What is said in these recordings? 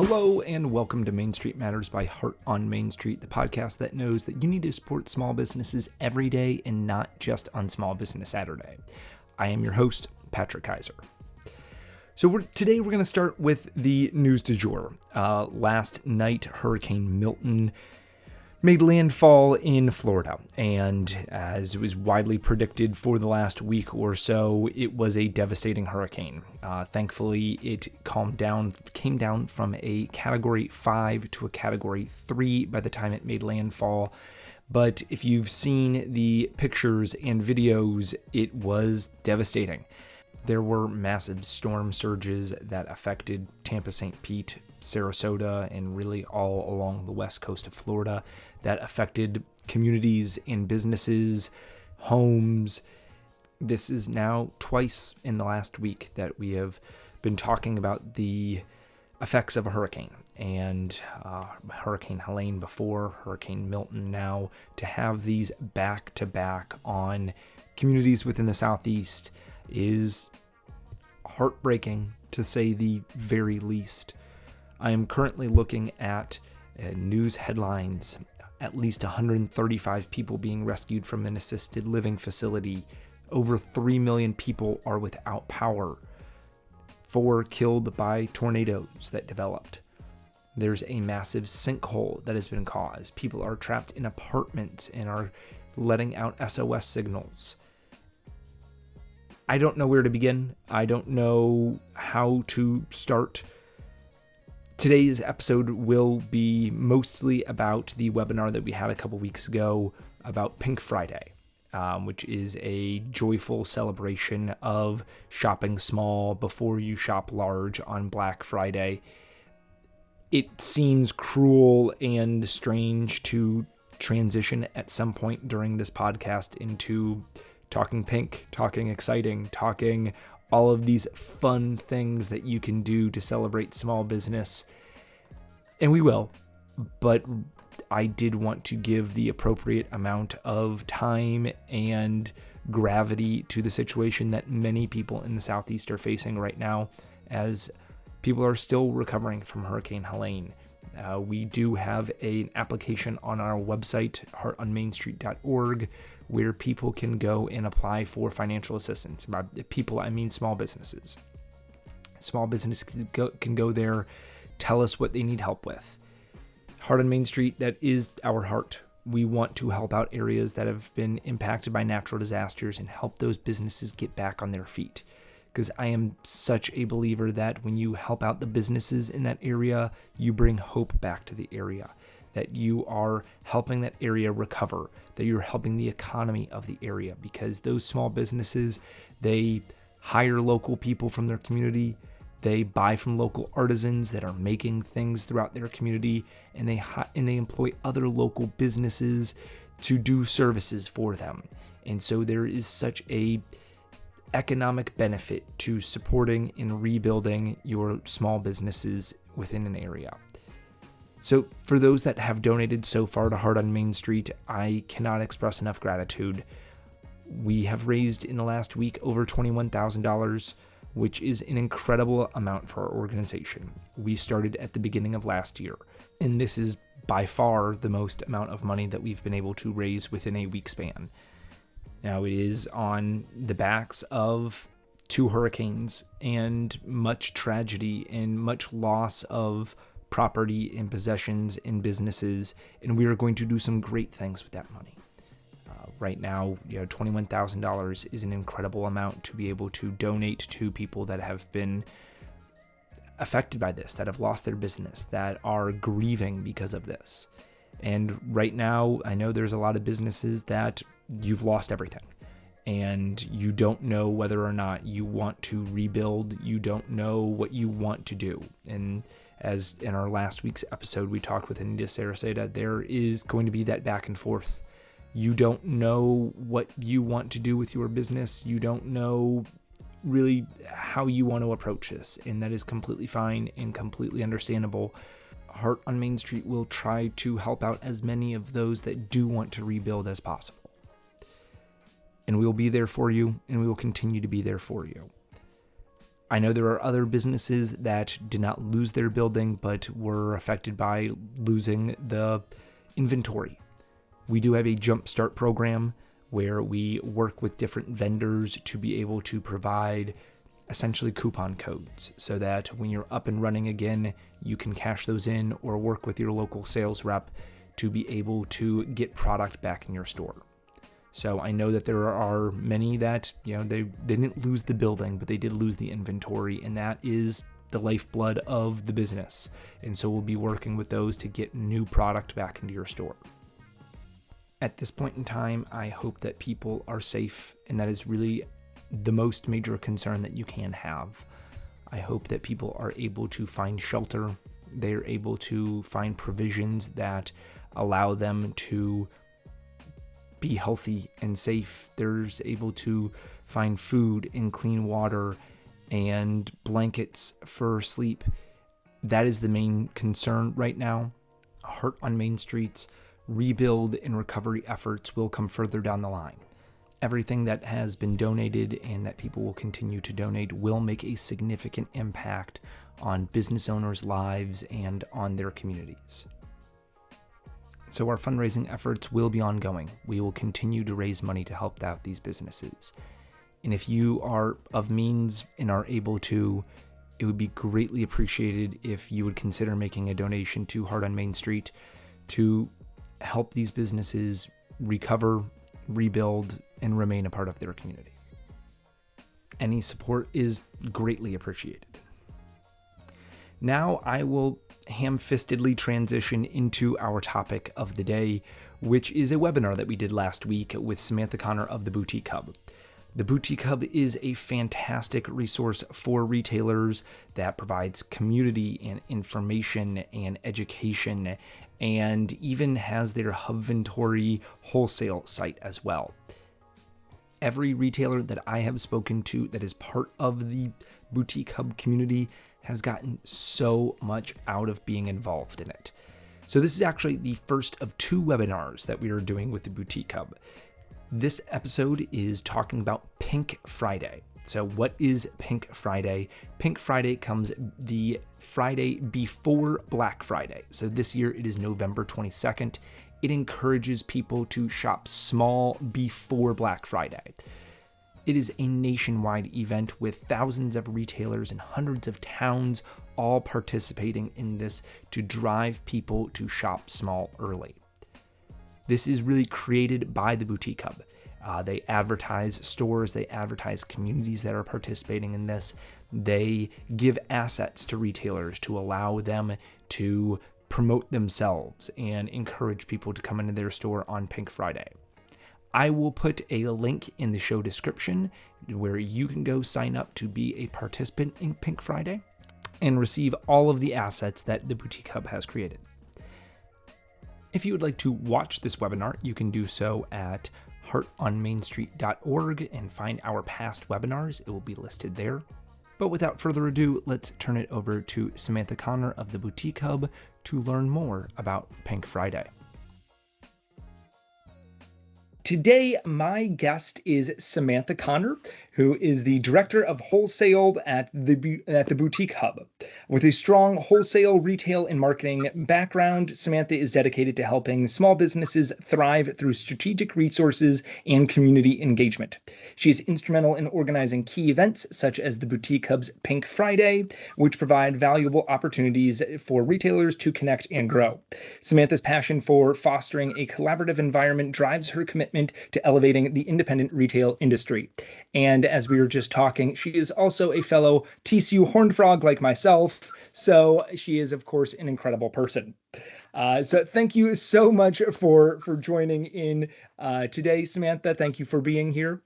Hello and welcome to Main Street Matters by Heart on Main Street, the podcast that knows that you need to support small businesses every day and not just on Small Business Saturday. I am your host, Patrick Kaiser. So today we're going to start with the news du jour. Last night, Hurricane Milton made landfall in Florida, and as it was widely predicted for the last week or so, it was a devastating hurricane. Thankfully, it came down from a Category 5 to a Category 3 by the time it made landfall. But if you've seen the pictures and videos, it was devastating. There were massive storm surges that affected Tampa, St. Pete, Sarasota, and really all along the west coast of Florida that affected communities and businesses, homes. This is now twice in the last week that we have been talking about the effects of a hurricane. And Hurricane Helene before, Hurricane Milton now, to have these back-to-back on communities within the Southeast is heartbreaking, to say the very least. I am currently looking at news headlines, at least 135 people being rescued from an assisted living facility. Over 3 million people are without power. 4 killed by tornadoes that developed. There's a massive sinkhole that has been caused. People are trapped in apartments and are letting out SOS signals. I don't know where to begin. I don't know how to start. Today's episode will be mostly about the webinar that we had a couple weeks ago about Pink Friday, which is a joyful celebration of shopping small before you shop large on Black Friday. It seems cruel and strange to transition at some point during this podcast into talking pink, talking exciting, talking all of these fun things that you can do to celebrate small business. And we will, but I did want to give the appropriate amount of time and gravity to the situation that many people in the Southeast are facing right now, as people are still recovering from Hurricane Helene. We do have an application on our website, heartonmainstreet.org, where people can go and apply for financial assistance. By people, I mean small businesses. Small business can go there, tell us what they need help with. Heart on Main Street, that is our heart. We want to help out areas that have been impacted by natural disasters and help those businesses get back on their feet. Because I am such a believer that when you help out the businesses in that area, you bring hope back to the area, that you are helping that area recover, that you're helping the economy of the area, because those small businesses, they hire local people from their community, they buy from local artisans that are making things throughout their community, and they employ other local businesses to do services for them. And so there is such a economic benefit to supporting and rebuilding your small businesses within an area. So for those that have donated so far to Heart on Main Street, I cannot express enough gratitude. We have raised in the last week over $21,000, which is an incredible amount for our organization. We started at the beginning of last year, and this is by far the most amount of money that we've been able to raise within a week span. Now, it is on the backs of 2 hurricanes and much tragedy and much loss of property and possessions and businesses, and we are going to do some great things with that money. Right now, $21,000 is an incredible amount to be able to donate to people that have been affected by this, that have lost their business, that are grieving because of this. And right now, I know there's a lot of businesses that you've lost everything and you don't know whether or not you want to rebuild. You don't know what you want to do. And as in our last week's episode, we talked with Anita Sarasota, there is going to be that back and forth. You don't know what you want to do with your business. You don't know really how you want to approach this. And that is completely fine and completely understandable. Heart on Main Street will try to help out as many of those that do want to rebuild as possible. And we will be there for you, and we will continue to be there for you. I know there are other businesses that did not lose their building, but were affected by losing the inventory. We do have a jumpstart program where we work with different vendors to be able to provide essentially coupon codes so that when you're up and running again, you can cash those in or work with your local sales rep to be able to get product back in your store. So I know that there are many that, they didn't lose the building, but they did lose the inventory, and that is the lifeblood of the business. And so we'll be working with those to get new product back into your store. At this point in time, I hope that people are safe, and that is really the most major concern that you can have. I hope that people are able to find shelter. They're able to find provisions that allow them to be healthy and safe. They're able to find food and clean water and blankets for sleep. That is the main concern right now. Heart on Main Street's rebuild and recovery efforts will come further down the line. Everything that has been donated and that people will continue to donate will make a significant impact on business owners' lives and on their communities. So our fundraising efforts will be ongoing. We will continue to raise money to help out these businesses. And if you are of means and are able to, it would be greatly appreciated if you would consider making a donation to Heart on Main Street to help these businesses recover, rebuild, and remain a part of their community. Any support is greatly appreciated. Now I will ham-fistedly transition into our topic of the day, which is a webinar that we did last week with Samantha Connor of the Boutique Hub. The Boutique Hub is a fantastic resource for retailers that provides community and information and education, and even has their Hubventory wholesale site as well. Every retailer that I have spoken to that is part of the Boutique Hub community has gotten so much out of being involved in it. So this is actually the first of 2 webinars that we are doing with the Boutique Hub. This episode is talking about Pink Friday. So what is Pink Friday? Pink Friday comes the Friday before Black Friday. So this year it is November 22nd. It encourages people to shop small before Black Friday. It is a nationwide event with thousands of retailers and hundreds of towns all participating in this to drive people to shop small early. This is really created by the Boutique Hub. They advertise stores, they advertise communities that are participating in this. They give assets to retailers to allow them to promote themselves and encourage people to come into their store on Pink Friday. I will put a link in the show description where you can go sign up to be a participant in Pink Friday and receive all of the assets that the Boutique Hub has created. If you would like to watch this webinar, you can do so at heartonmainstreet.org and find our past webinars. It will be listed there. But without further ado, let's turn it over to Samantha Connor of the Boutique Hub to learn more about Pink Friday. Today, my guest is Samantha Connor, who is the Director of Wholesale at the Boutique Hub. With a strong wholesale, retail, and marketing background, Samantha is dedicated to helping small businesses thrive through strategic resources and community engagement. She is instrumental in organizing key events such as the Boutique Hub's Pink Friday, which provide valuable opportunities for retailers to connect and grow. Samantha's passion for fostering a collaborative environment drives her commitment to elevating the independent retail industry. And as we were just talking, she is also a fellow TCU Horned Frog like myself, so she is, of course, an incredible person. So thank you so much for joining in today, Samantha. Thank you for being here.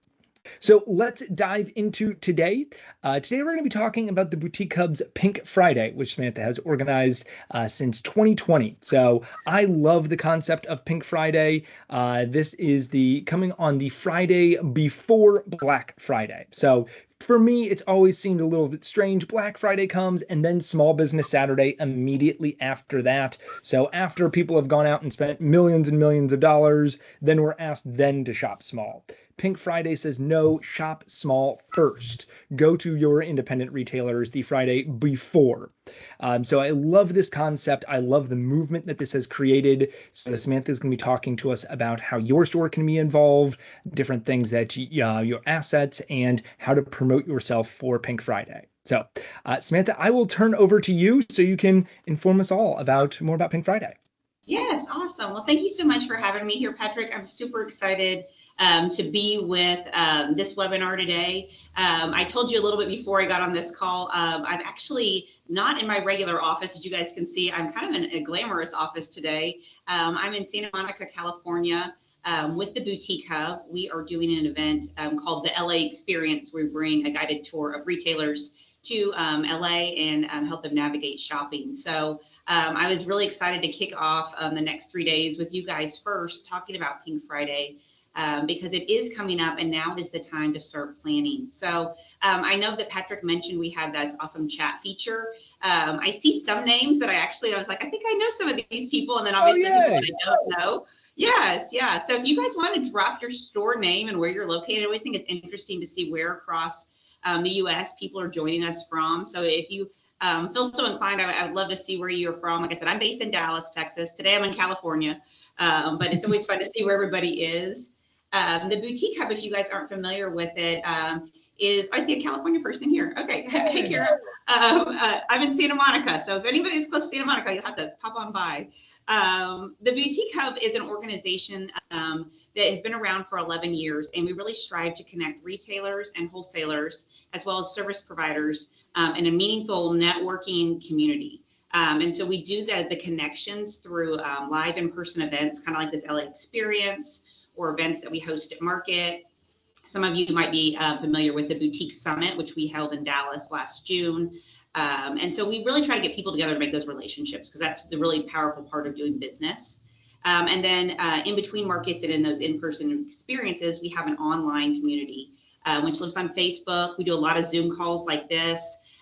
So let's dive into today. Today we're going to be talking about the Boutique Hub's Pink Friday, which Samantha has organized since 2020. So I love the concept of Pink Friday. This is coming on the Friday before Black Friday. So for me, it's always seemed a little bit strange. Black Friday comes and then Small Business Saturday immediately after that. So after people have gone out and spent millions and millions of dollars, then we're asked then to shop small. Pink Friday says no, shop small first. Go to your independent retailers the Friday before. So I love this concept. I love the movement that this has created. So Samantha is going to be talking to us about how your store can be involved, different things that your assets, and how to promote yourself for Pink Friday. So Samantha, I will turn over to you so you can inform us all about more about Pink Friday. Yes, awesome. Well, thank you so much for having me here, Patrick. I'm super excited to be with this webinar today. I told you a little bit before I got on this call, I'm actually not in my regular office. As you guys can see, I'm kind of in a glamorous office today. I'm in Santa Monica, California. With the Boutique Hub. We are doing an event called the LA Experience. We bring a guided tour of retailers to LA and help them navigate shopping. So I was really excited to kick off the next 3 days with you guys first, talking about Pink Friday, because it is coming up and now is the time to start planning. So I know that Patrick mentioned we have that awesome chat feature. I see some names that I was like, I think I know some of these people, and then obviously people that I don't know. Yes, yeah. So if you guys want to drop your store name and where you're located, I always think it's interesting to see where across the U.S. people are joining us from. So if you feel so inclined, I would love to see where you're from. Like I said, I'm based in Dallas, Texas. Today I'm in California, but it's always fun to see where everybody is. The Boutique Hub, if you guys aren't familiar with it, is, I see a California person here. Okay, hey Kara. I'm in Santa Monica. So if anybody's close to Santa Monica, you'll have to pop on by. The Boutique Hub is an organization that has been around for 11 years, and we really strive to connect retailers and wholesalers, as well as service providers, in a meaningful networking community. And so we do the connections through live in-person events, kind of like this LA Experience, or events that we host at Market. Some of you might be familiar with the Boutique Summit, which we held in Dallas last June. And so we really try to get people together to make those relationships, because that's the really powerful part of doing business. And then in between markets and in those in-person experiences, we have an online community, which lives on Facebook. We do a lot of Zoom calls like this,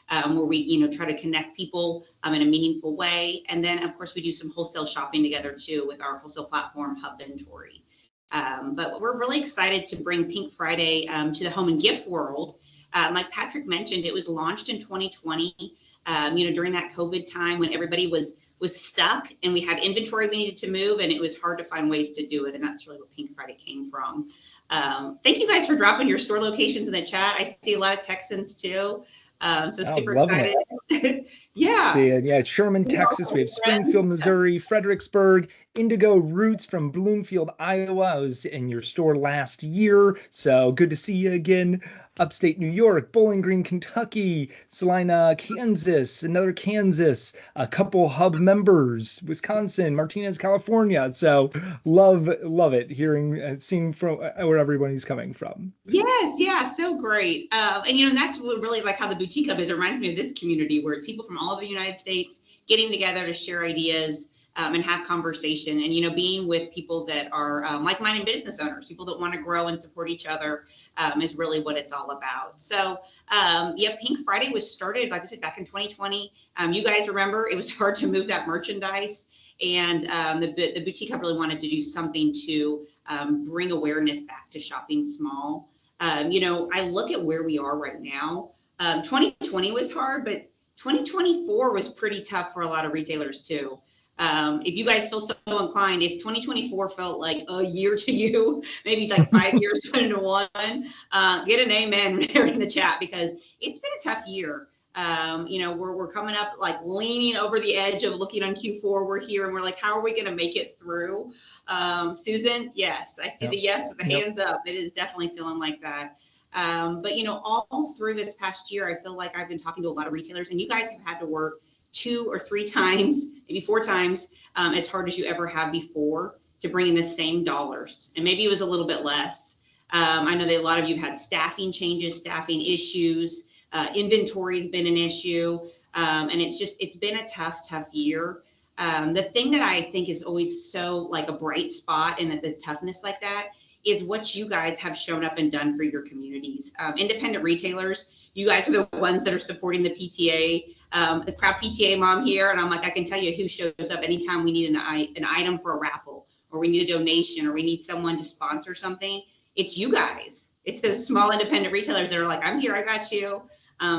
where we try to connect people in a meaningful way. And then, of course, we do some wholesale shopping together, too, with our wholesale platform, Hubventory. But we're really excited to bring Pink Friday to the home and gift world. Like Patrick mentioned, it was launched in 2020, during that COVID time when everybody was stuck and we had inventory we needed to move, and it was hard to find ways to do it. And that's really what Pink Friday came from. Thank you guys for dropping your store locations in the chat. I see a lot of Texans too. So super excited. Yeah. See, Sherman, Texas. We have Springfield, Missouri, Fredericksburg, Indigo Roots from Bloomfield, Iowa. I was in your store last year, so good to see you again. Upstate New York, Bowling Green, Kentucky, Salina, Kansas, another Kansas, a couple Hub members, Wisconsin, Martinez, California. So love it, seeing from where everybody's coming from. Yes, yeah, so great. And that's what really like how the Boutique Hub is. It reminds me of this community where it's people from all over the United States getting together to share ideas and have conversation, and being with people that are like-minded business owners, people that want to grow and support each other, is really what it's all about. So Pink Friday was started, like I said, back in 2020. You guys remember it was hard to move that merchandise, and the Boutique Hub really wanted to do something to bring awareness back to shopping small. I look at where we are right now. 2020 was hard, but 2024 was pretty tough for a lot of retailers too. If you guys feel so inclined, if 2024 felt like a year to you, maybe like 5 years put into one, get an amen there in the chat, because it's been a tough year. We're coming up like leaning over the edge of looking on Q4. We're here and we're like, how are we going to make it through? Susan, yes, I see the yes with the hands up. It is definitely feeling like that. But all through this past year, I feel like I've been talking to a lot of retailers, and you guys have had to work 2 or 3 times, maybe 4 times, as hard as you ever have before to bring in the same dollars. And maybe it was a little bit less. I know that a lot of you had staffing changes, staffing issues, inventory has been an issue. And it's been a tough year. The thing that I think is always so like a bright spot in the toughness like that is what you guys have shown up and done for your communities. Independent retailers, you guys are the ones that are supporting the PTA. The proud PTA mom here, and I'm like, I can tell you who shows up anytime we need an item for a raffle, or we need a donation, or we need someone to sponsor something. It's you guys. It's those small independent retailers that are like, I'm here, I got you.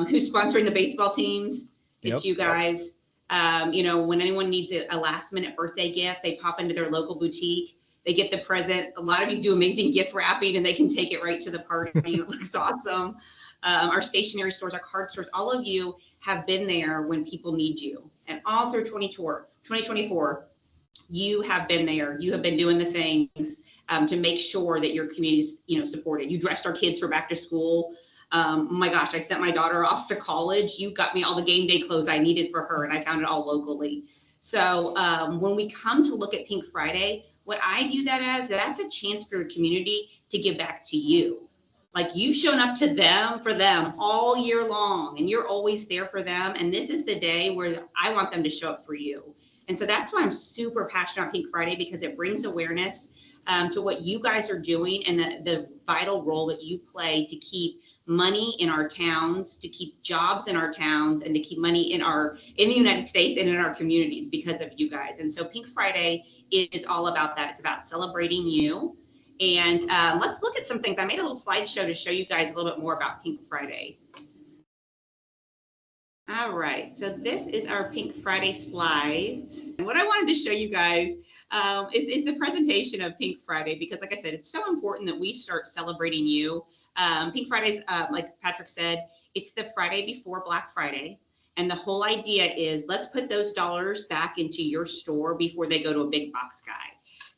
Who's sponsoring the baseball teams? It's you guys. When anyone needs a last minute birthday gift, they pop into their local boutique. They get the present. A lot of you do amazing gift wrapping and they can take it right to the party. It looks awesome. Our stationery stores, our card stores, all of you have been there when people need you. And all through 2024, you have been there. You have been doing the things to make sure that your community is, supported. You dressed our kids for back to school. Oh my gosh, I sent my daughter off to college. You got me all the game day clothes I needed for her, and I found it all locally. So when we come to look at Pink Friday, what I view that as, that's a chance for your community to give back to you. Like, you've shown up to them for them all year long, and you're always there for them. And this is the day where I want them to show up for you. And so that's why I'm super passionate about Pink Friday, because it brings awareness to what you guys are doing and the vital role that you play to keep money in our towns, to keep jobs in our towns, and to keep money in the United States and in our communities because of you guys. And so Pink Friday is all about that. It's about celebrating you. And let's look at some things. I made a little slideshow to show you guys a little bit more about Pink Friday. All right, so this is our Pink Friday slides. And what I wanted to show you guys is the presentation of Pink Friday, because like I said, it's so important that we start celebrating you. Pink Friday's, like Patrick said, it's the Friday before Black Friday. And the whole idea is, let's put those dollars back into your store before they go to a big box guy.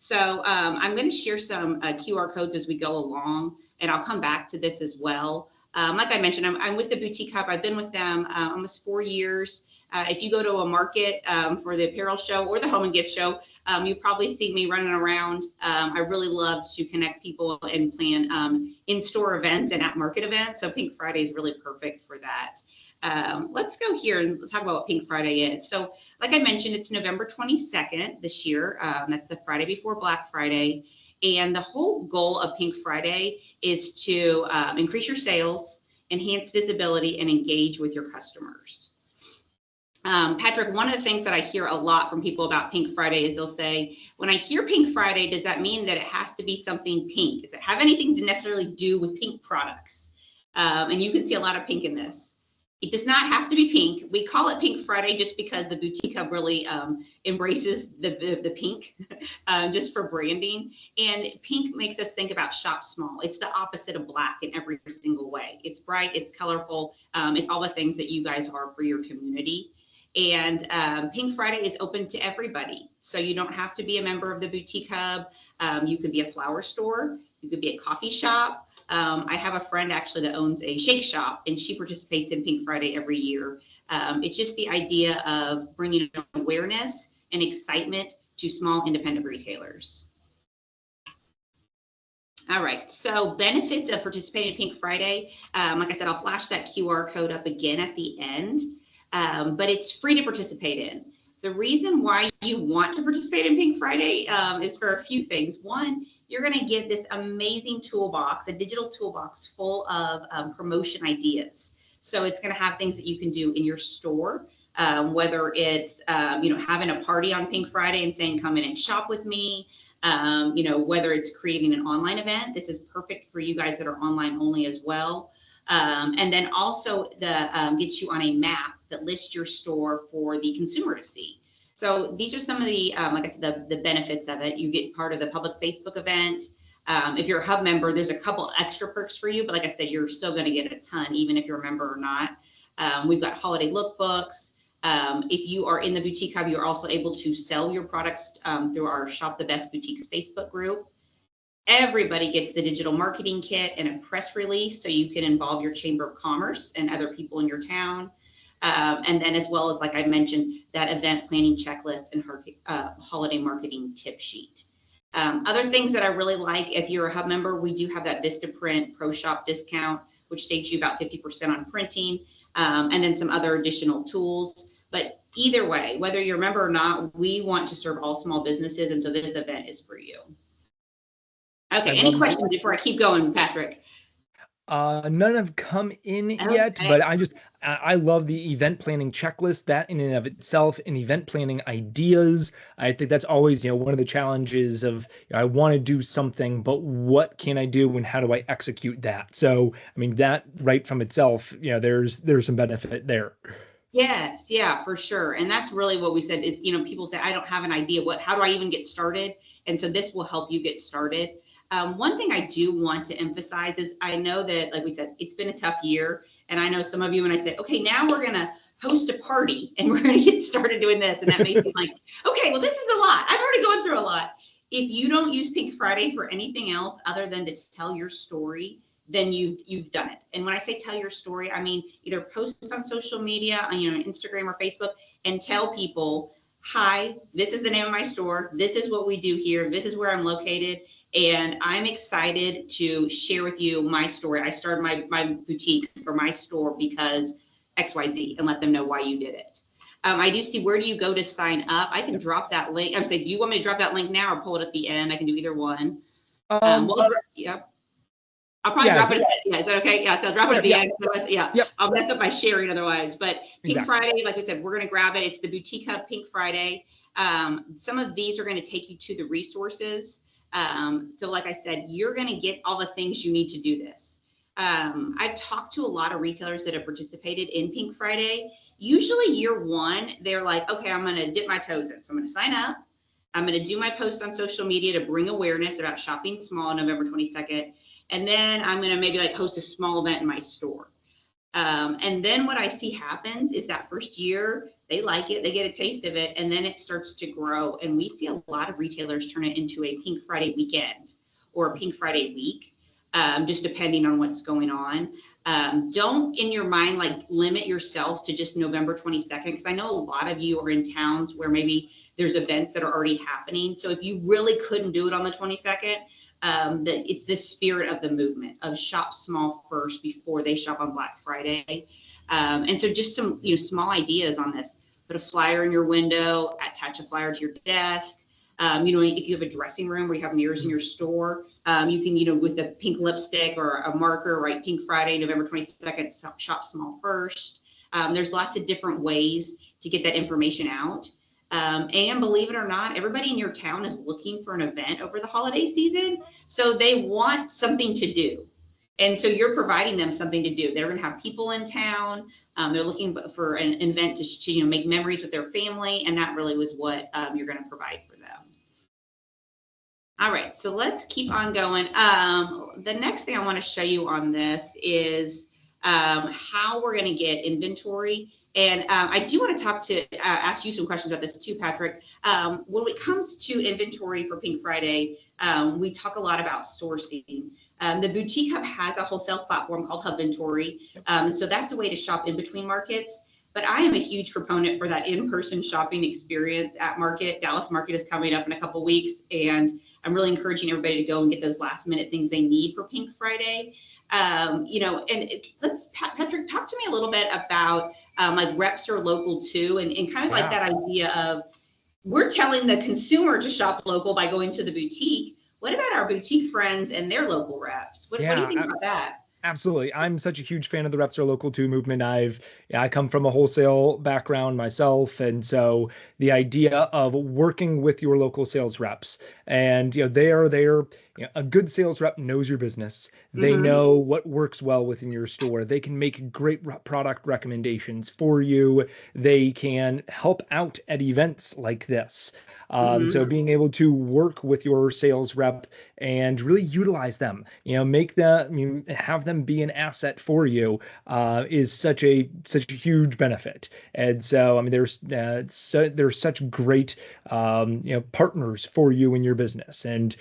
So I'm going to share some QR codes as we go along, and I'll come back to this as well. Like I mentioned, I'm with the Boutique Hub. I've been with them almost 4 years. If you go to a market for the apparel show or the home and gift show, you probably see me running around. I really love to connect people and plan in-store events and at-market events. So Pink Friday is really perfect for that. Let's go here and talk about what Pink Friday is. So like I mentioned, it's November 22nd this year. That's the Friday before Black Friday. And the whole goal of Pink Friday is to increase your sales, enhance visibility, and engage with your customers. Patrick, one of the things that I hear a lot from people about Pink Friday is they'll say, when I hear Pink Friday, does that mean that it has to be something pink? Does it have anything to necessarily do with pink products? And you can see a lot of pink in this. It does not have to be pink. We call it Pink Friday just because the Boutique Hub really embraces the pink just for branding. And pink makes us think about shop small. It's the opposite of black in every single way. It's bright, it's colorful, it's all the things that you guys are for your community. And Pink Friday is open to everybody. So you don't have to be a member of the Boutique Hub. You could be a flower store. You could be a coffee shop. I have a friend actually that owns a shake shop, and she participates in Pink Friday every year. It's just the idea of bringing awareness and excitement to small independent retailers. All right, so benefits of participating in Pink Friday. Like I said, I'll flash that QR code up again at the end, but it's free to participate in. The reason why you want to participate in Pink Friday is for a few things. One, you're going to get this amazing toolbox, a digital toolbox full of promotion ideas. So it's going to have things that you can do in your store, whether it's having a party on Pink Friday and saying, come in and shop with me. Whether it's creating an online event. This is perfect for you guys that are online only as well. And then also gets you on a map that lists your store for the consumer to see. So these are some of the, like I said, the benefits of it. You get part of the public Facebook event. If you're a Hub member, there's a couple extra perks for you, but like I said, you're still going to get a ton, even if you're a member or not. We've got holiday lookbooks. If you are in the Boutique Hub, you're also able to sell your products through our Shop the Best Boutiques Facebook group. Everybody gets the digital marketing kit and a press release so you can involve your Chamber of Commerce and other people in your town. And then as well as, like I mentioned, that event planning checklist and her holiday marketing tip sheet. Other things that I really like, if you're a Hub member, we do have that Vistaprint Pro Shop discount, which saves you about 50% on printing, and then some other additional tools. But either way, whether you're a member or not, we want to serve all small businesses, and so this event is for you. Okay, any questions before I keep going, Patrick? None have come in yet, Okay. but I love the event planning checklist. That in and of itself, and event planning ideas. I think that's always, one of the challenges of, I want to do something, but what can I do and how do I execute that? So, I mean, that right from itself, there's some benefit there. Yes, yeah, for sure. And that's really what we said is, people say, I don't have an idea how do I even get started? And so this will help you get started. One thing I do want to emphasize is I know that, like we said, it's been a tough year. And I know some of you, when I said, okay, now we're going to host a party and we're going to get started doing this. And that may seem like, okay, well, this is a lot. I've already gone through a lot. If you don't use Pink Friday for anything else other than to tell your story, then you've done it. And when I say tell your story, I mean either post on social media, on Instagram or Facebook, and tell people, hi, this is the name of my store. This is what we do here. This is where I'm located. And I'm excited to share with you my story. I started my boutique for my store because XYZ, and let them know why you did it. I do see, where do you go to sign up? I can drop that link. I'm saying, do you want me to drop that link now or pull it at the end? I can do either one. Um, Yeah. I'll probably yeah, drop it. Yeah, is that okay? Yeah, so I'll drop it at the yeah, end. Yeah, yep, I'll mess up my sharing otherwise. But Pink exactly. Friday, like we said, we're going to grab it. It's the Boutique Hub Pink Friday. Some of these are going to take you to the resources. So like I said, you're going to get all the things you need to do this. I've talked to a lot of retailers that have participated in Pink Friday. Usually year one, they're like, okay, I'm going to dip my toes in. So I'm going to sign up. I'm going to do my post on social media to bring awareness about shopping small on November 22nd. And then I'm going to maybe like host a small event in my store. And then what I see happens is that first year, they like it, they get a taste of it, and then it starts to grow. And we see a lot of retailers turn it into a Pink Friday weekend or a Pink Friday week, just depending on what's going on. Don't in your mind like limit yourself to just November 22nd, because I know a lot of you are in towns where maybe there's events that are already happening. So if you really couldn't do it on the 22nd, that it's the spirit of the movement of shop small first before they shop on Black Friday. And so just some small ideas on this. Put a flyer in your window, attach a flyer to your desk. If you have a dressing room where you have mirrors in your store, you can, with a pink lipstick or a marker, write Pink Friday, November 22nd, shop small first. There's lots of different ways to get that information out. And believe it or not, everybody in your town is looking for an event over the holiday season. So they want something to do. And so you're providing them something to do. They're going to have people in town. They're looking for an event to make memories with their family. And that really was what you're going to provide for them. All right, so let's keep on going. The next thing I want to show you on this is how we're going to get inventory. And I do want to ask you some questions about this too, Patrick. When it comes to inventory for Pink Friday, we talk a lot about sourcing. The Boutique Hub has a wholesale platform called Hubventory. So that's a way to shop in between markets. But I am a huge proponent for that in-person shopping experience at market. Dallas Market is coming up in a couple of weeks, and I'm really encouraging everybody to go and get those last minute things they need for Pink Friday. Patrick, talk to me a little bit about like reps are local too, and kind of like that idea of we're telling the consumer to shop local by going to the boutique. What about our boutique friends and their local reps? What do you think about that? Absolutely. I'm such a huge fan of the Reps Are Local 2 movement. I come from a wholesale background myself. And so the idea of working with your local sales reps and, a good sales rep knows your business. They know what works well within your store. They can make great product recommendations for you. They can help out at events like this. So being able to work with your sales rep and really utilize them, have them be an asset for you, is such a huge benefit. And so, I mean, there's such great, partners for you in your business, and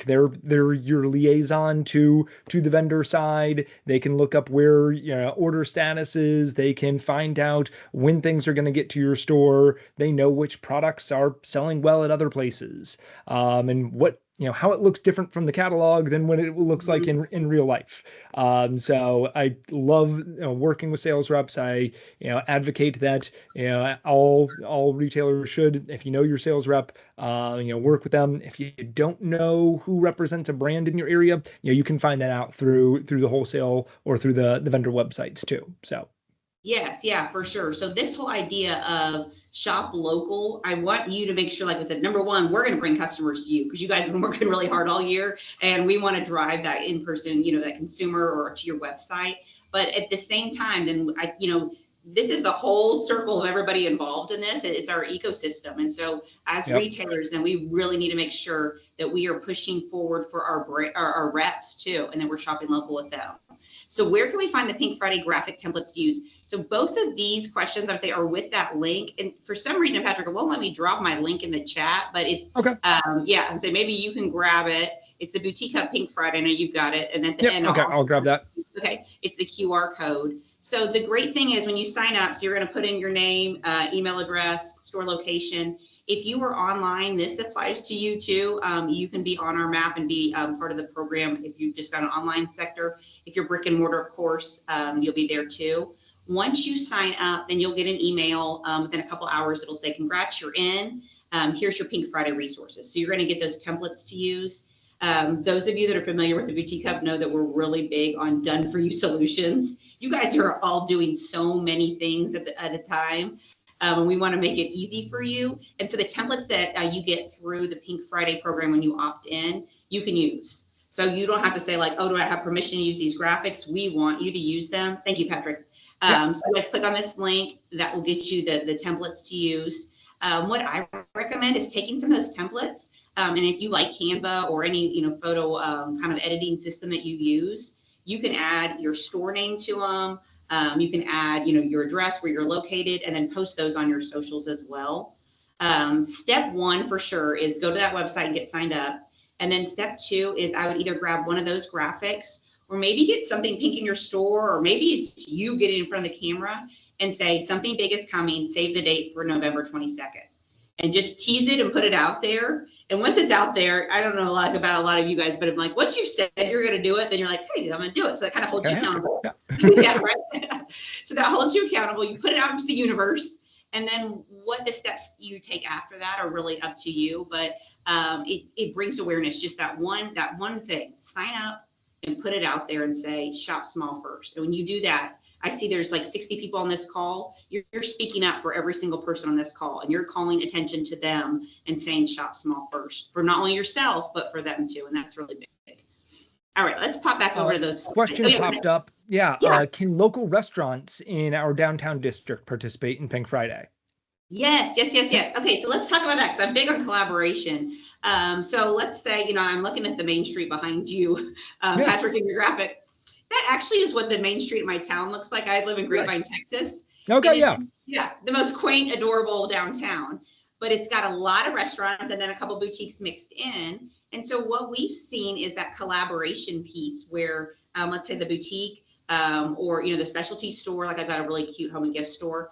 they're your liaison to the vendor side. They can look up where order status is. They can find out when things are going to get to your store. They know which products are selling well at other places, and what how it looks different from the catalog than what it looks like in real life. So I love working with sales reps. I advocate that all retailers should, if you know your sales rep, work with them. If you don't know who represents a brand in your area, you can find that out through the wholesale or through the vendor websites too. So. Yes, yeah, for sure. So this whole idea of shop local, I want you to make sure, like I said, number one, we're going to bring customers to you because you guys have been working really hard all year, and we want to drive that in person, that consumer or to your website. But at the same time, then this is a whole circle of everybody involved in this. It's our ecosystem. And so as retailers, then we really need to make sure that we are pushing forward for our reps too, and then we're shopping local with them. So where can we find the Pink Friday graphic templates to use? So both of these questions, I would say, are with that link. And for some reason, Patrick, it won't let me drop my link in the chat, but it's, okay. I would say maybe you can grab it. It's the Boutique Hub Pink Friday. I know you've got it. And at the end, okay, I'll grab that. Okay, it's the QR code. So the great thing is when you sign up, so you're going to put in your name, email address, store location. If you are online, this applies to you too. You can be on our map and be part of the program if you've just got an online sector. If you're brick and mortar, of course, you'll be there too. Once you sign up, then you'll get an email within a couple hours. It'll say, congrats, you're in. Here's your Pink Friday resources. So you're going to get those templates to use. Those of you that are familiar with the Boutique Hub know that we're really big on done-for-you solutions. You guys are all doing so many things at a time. And we want to make it easy for you. And so the templates that you get through the Pink Friday program when you opt in, you can use. So you don't have to say like, oh, do I have permission to use these graphics? We want you to use them. Thank you, Patrick. So let's click on this link. That will get you the templates to use. What I recommend is taking some of those templates. And if you like Canva or any photo kind of editing system that you use, you can add your store name to them. You can add your address where you're located and then post those on your socials as well. Step one for sure is go to that website and get signed up. And then step two is I would either grab one of those graphics or maybe get something pink in your store, or maybe it's you getting in front of the camera and say something big is coming, save the date for November 22nd. And just tease it and put it out there. And once it's out there, I don't know about a lot of you guys, but I'm like, once you said you're going to do it, then you're like, hey, I'm going to do it. So that kind of holds you accountable. Yeah, right. So that holds you accountable. You put it out into the universe. And then what the steps you take after that are really up to you. But it brings awareness, just that one thing. Sign up and put it out there and say, shop small first. And when you do that, I see there's like 60 people on this call. You're speaking up for every single person on this call, and you're calling attention to them and saying shop small first for not only yourself, but for them too. And that's really big. All right, let's pop back over to those. Question popped up. Yeah. Can local restaurants in our downtown district participate in Pink Friday? Yes. Okay, so let's talk about that because I'm big on collaboration. So let's say, I'm looking at the main street behind you, Patrick, in your graphic. That actually is what the main street in my town looks like. I live in Grapevine, Texas. Okay, yeah, the most quaint, adorable downtown. But it's got a lot of restaurants and then a couple boutiques mixed in. And so what we've seen is that collaboration piece where, let's say the boutique or the specialty store, like I've got a really cute home and gift store,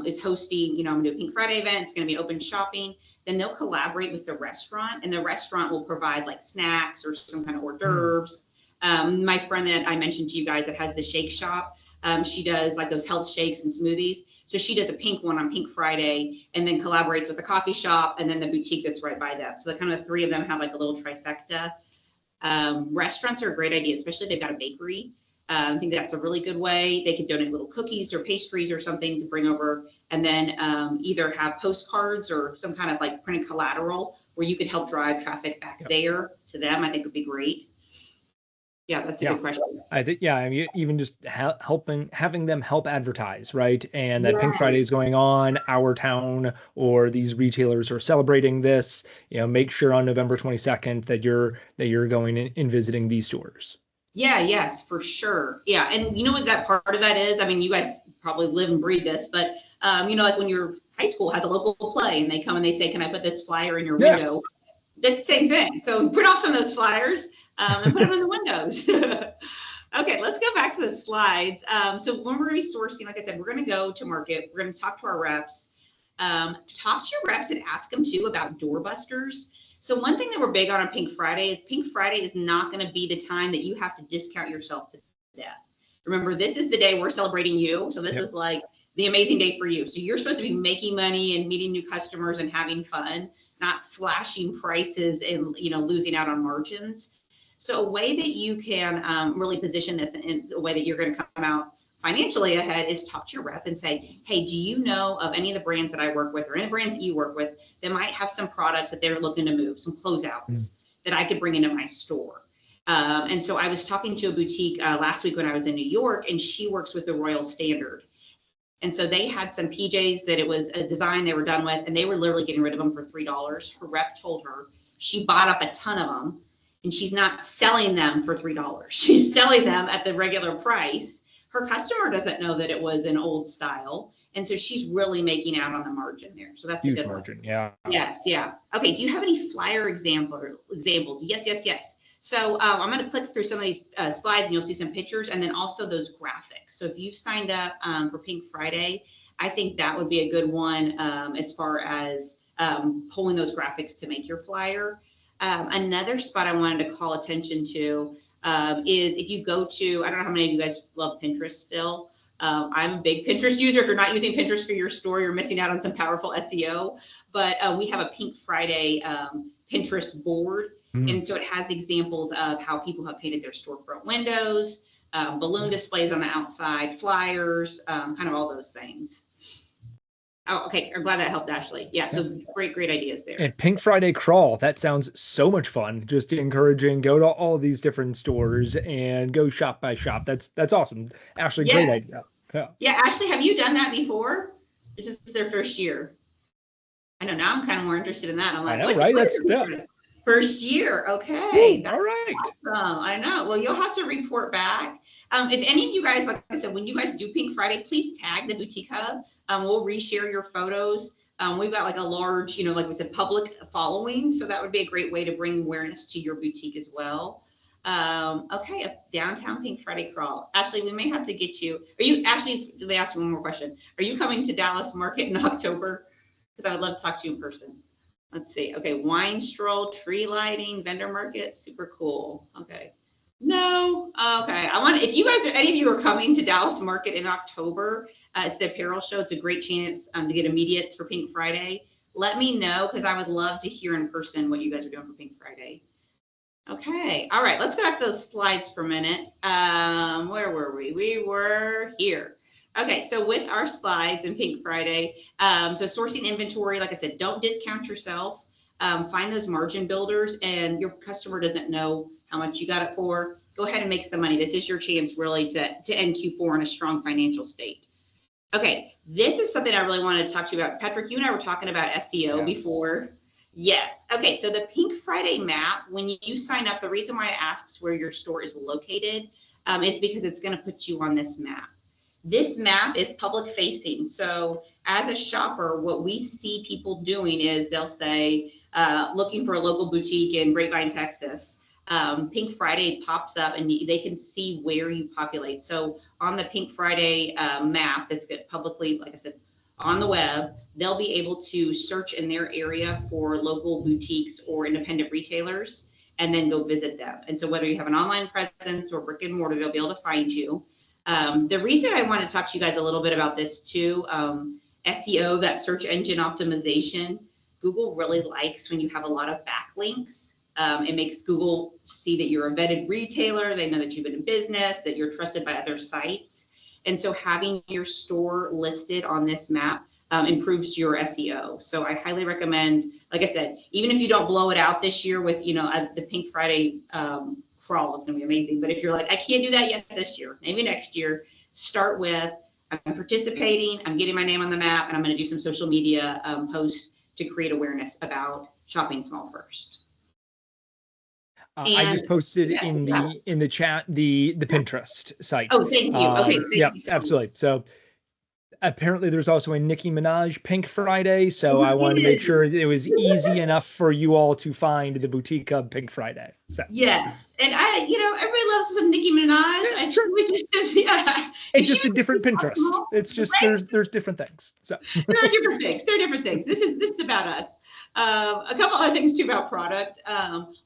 is hosting, I'm gonna do a Pink Friday event. It's gonna be open shopping. Then they'll collaborate with the restaurant, and the restaurant will provide like snacks or some kind of hors d'oeuvres. My friend that I mentioned to you guys that has the shake shop, she does like those health shakes and smoothies. So she does a pink one on Pink Friday and then collaborates with the coffee shop and then the boutique that's right by them. So the kind of three of them have like a little trifecta. Restaurants are a great idea, especially if they've got a bakery. I think that's a really good way. They could donate little cookies or pastries or something to bring over, and then either have postcards or some kind of like printed collateral where you could help drive traffic back there to them. I think would be great. Yeah, that's a good question. I think, even just having them help advertise, right? And that Pink Friday is going on, our town or these retailers are celebrating this. Make sure on November 22nd that you're going and visiting these stores. Yeah, yes, for sure. Yeah, and you know what that part of that is? I mean, you guys probably live and breathe this, but like when your high school has a local play and they come and they say, "Can I put this flyer in your window?" That's the same thing. So print off some of those flyers and put them in the windows. Okay, let's go back to the slides. So when we're going to be sourcing, like I said, we're going to go to market. We're going to talk to our reps. Talk to your reps and ask them too about doorbusters. So one thing that we're big on Pink Friday is not going to be the time that you have to discount yourself to death. Remember, this is the day we're celebrating you. So this is like the amazing day for you. So you're supposed to be making money and meeting new customers and having fun, not slashing prices and, losing out on margins. So a way that you can really position this in a way that you're going to come out financially ahead is talk to your rep and say, hey, do you know of any of the brands that I work with or any brands that you work with that might have some products that they're looking to move, some closeouts that I could bring into my store? And so I was talking to a boutique last week when I was in New York, and she works with the Royal Standard. And so they had some PJs that it was a design they were done with, and they were literally getting rid of them for $3. Her rep told her she bought up a ton of them, and she's not selling them for $3. She's selling them at the regular price. Her customer doesn't know that it was an old style. And so she's really making out on the margin there. So that's huge a good margin. one. Yeah. Yes. Yeah. Okay. Do you have any flyer examples? Yes. So I'm going to click through some of these slides and you'll see some pictures and then also those graphics. So if you've signed up for Pink Friday, I think that would be a good one as far as pulling those graphics to make your flyer. Another spot I wanted to call attention to is if you go to, I don't know how many of you guys love Pinterest still. I'm a big Pinterest user. If you're not using Pinterest for your store, you're missing out on some powerful SEO. But we have a Pink Friday Pinterest board. And so it has examples of how people have painted their storefront windows, balloon displays on the outside, flyers, kind of all those things. Oh, okay. I'm glad that helped, Ashley. Yeah. So great ideas there. And Pink Friday crawl. That sounds so much fun. Just encouraging, go to all these different stores and go shop by shop. That's awesome. Ashley, great idea. Yeah. Ashley, have you done that before? This is their first year. I know now I'm kind of more interested in that. I'm like, I know, right? That's first year. Okay. Ooh, all right. Awesome. I know. Well, you'll have to report back. If any of you guys, like I said, when you guys do Pink Friday, please tag the Boutique Hub. We'll reshare your photos. We've got like a large, like we said, public following. So that would be a great way to bring awareness to your boutique as well. Okay. A downtown Pink Friday crawl. Ashley, we may have to get you. Ashley, let me ask you one more question. Are you coming to Dallas Market in October? Because I would love to talk to you in person. Let's see. Okay. Wine stroll, tree lighting, vendor market. Super cool. Okay. No. Okay. if you guys any of you are coming to Dallas Market in October, it's the apparel show. It's a great chance to get immediates for Pink Friday. Let me know because I would love to hear in person what you guys are doing for Pink Friday. Okay. All right. Let's go back to those slides for a minute. Where were we? We were here. Okay, so with our slides and Pink Friday, so sourcing inventory, like I said, don't discount yourself. Find those margin builders and your customer doesn't know how much you got it for. Go ahead and make some money. This is your chance really to end Q4 in a strong financial state. Okay, this is something I really wanted to talk to you about. Patrick, you and I were talking about SEO before. Yes. Okay, so the Pink Friday map, when you sign up, the reason why it asks where your store is located is because it's going to put you on this map. This map is public facing. So as a shopper, what we see people doing is they'll say, looking for a local boutique in Grapevine, Texas. Pink Friday pops up and they can see where you populate. So on the Pink Friday map that's publicly, like I said, on the web, they'll be able to search in their area for local boutiques or independent retailers and then go visit them. And so whether you have an online presence or brick and mortar, they'll be able to find you. The reason I want to talk to you guys a little bit about this too, SEO, that search engine optimization, Google really likes when you have a lot of backlinks. It makes Google see that you're a vetted retailer. They know that you've been in business, that you're trusted by other sites. And so having your store listed on this map improves your SEO. So I highly recommend, like I said, even if you don't blow it out this year with, the Pink Friday crawl is going to be amazing. But if you're like, I can't do that yet this year, maybe next year, start with, I'm participating, I'm getting my name on the map, and I'm going to do some social media posts to create awareness about shopping small first. I just posted in the chat the Pinterest site. Oh, thank you. Okay, thank you so absolutely. much. So apparently there's also a Nicki Minaj Pink Friday, so I wanted to make sure it was easy enough for you all to find the Boutique of Pink Friday. So Yes, and everybody loves some Nicki Minaj. And sure. It's just a different Pinterest. Possible, It's just right? there's different things. So There are different things. There are different things. This is about us. A couple other things too about product.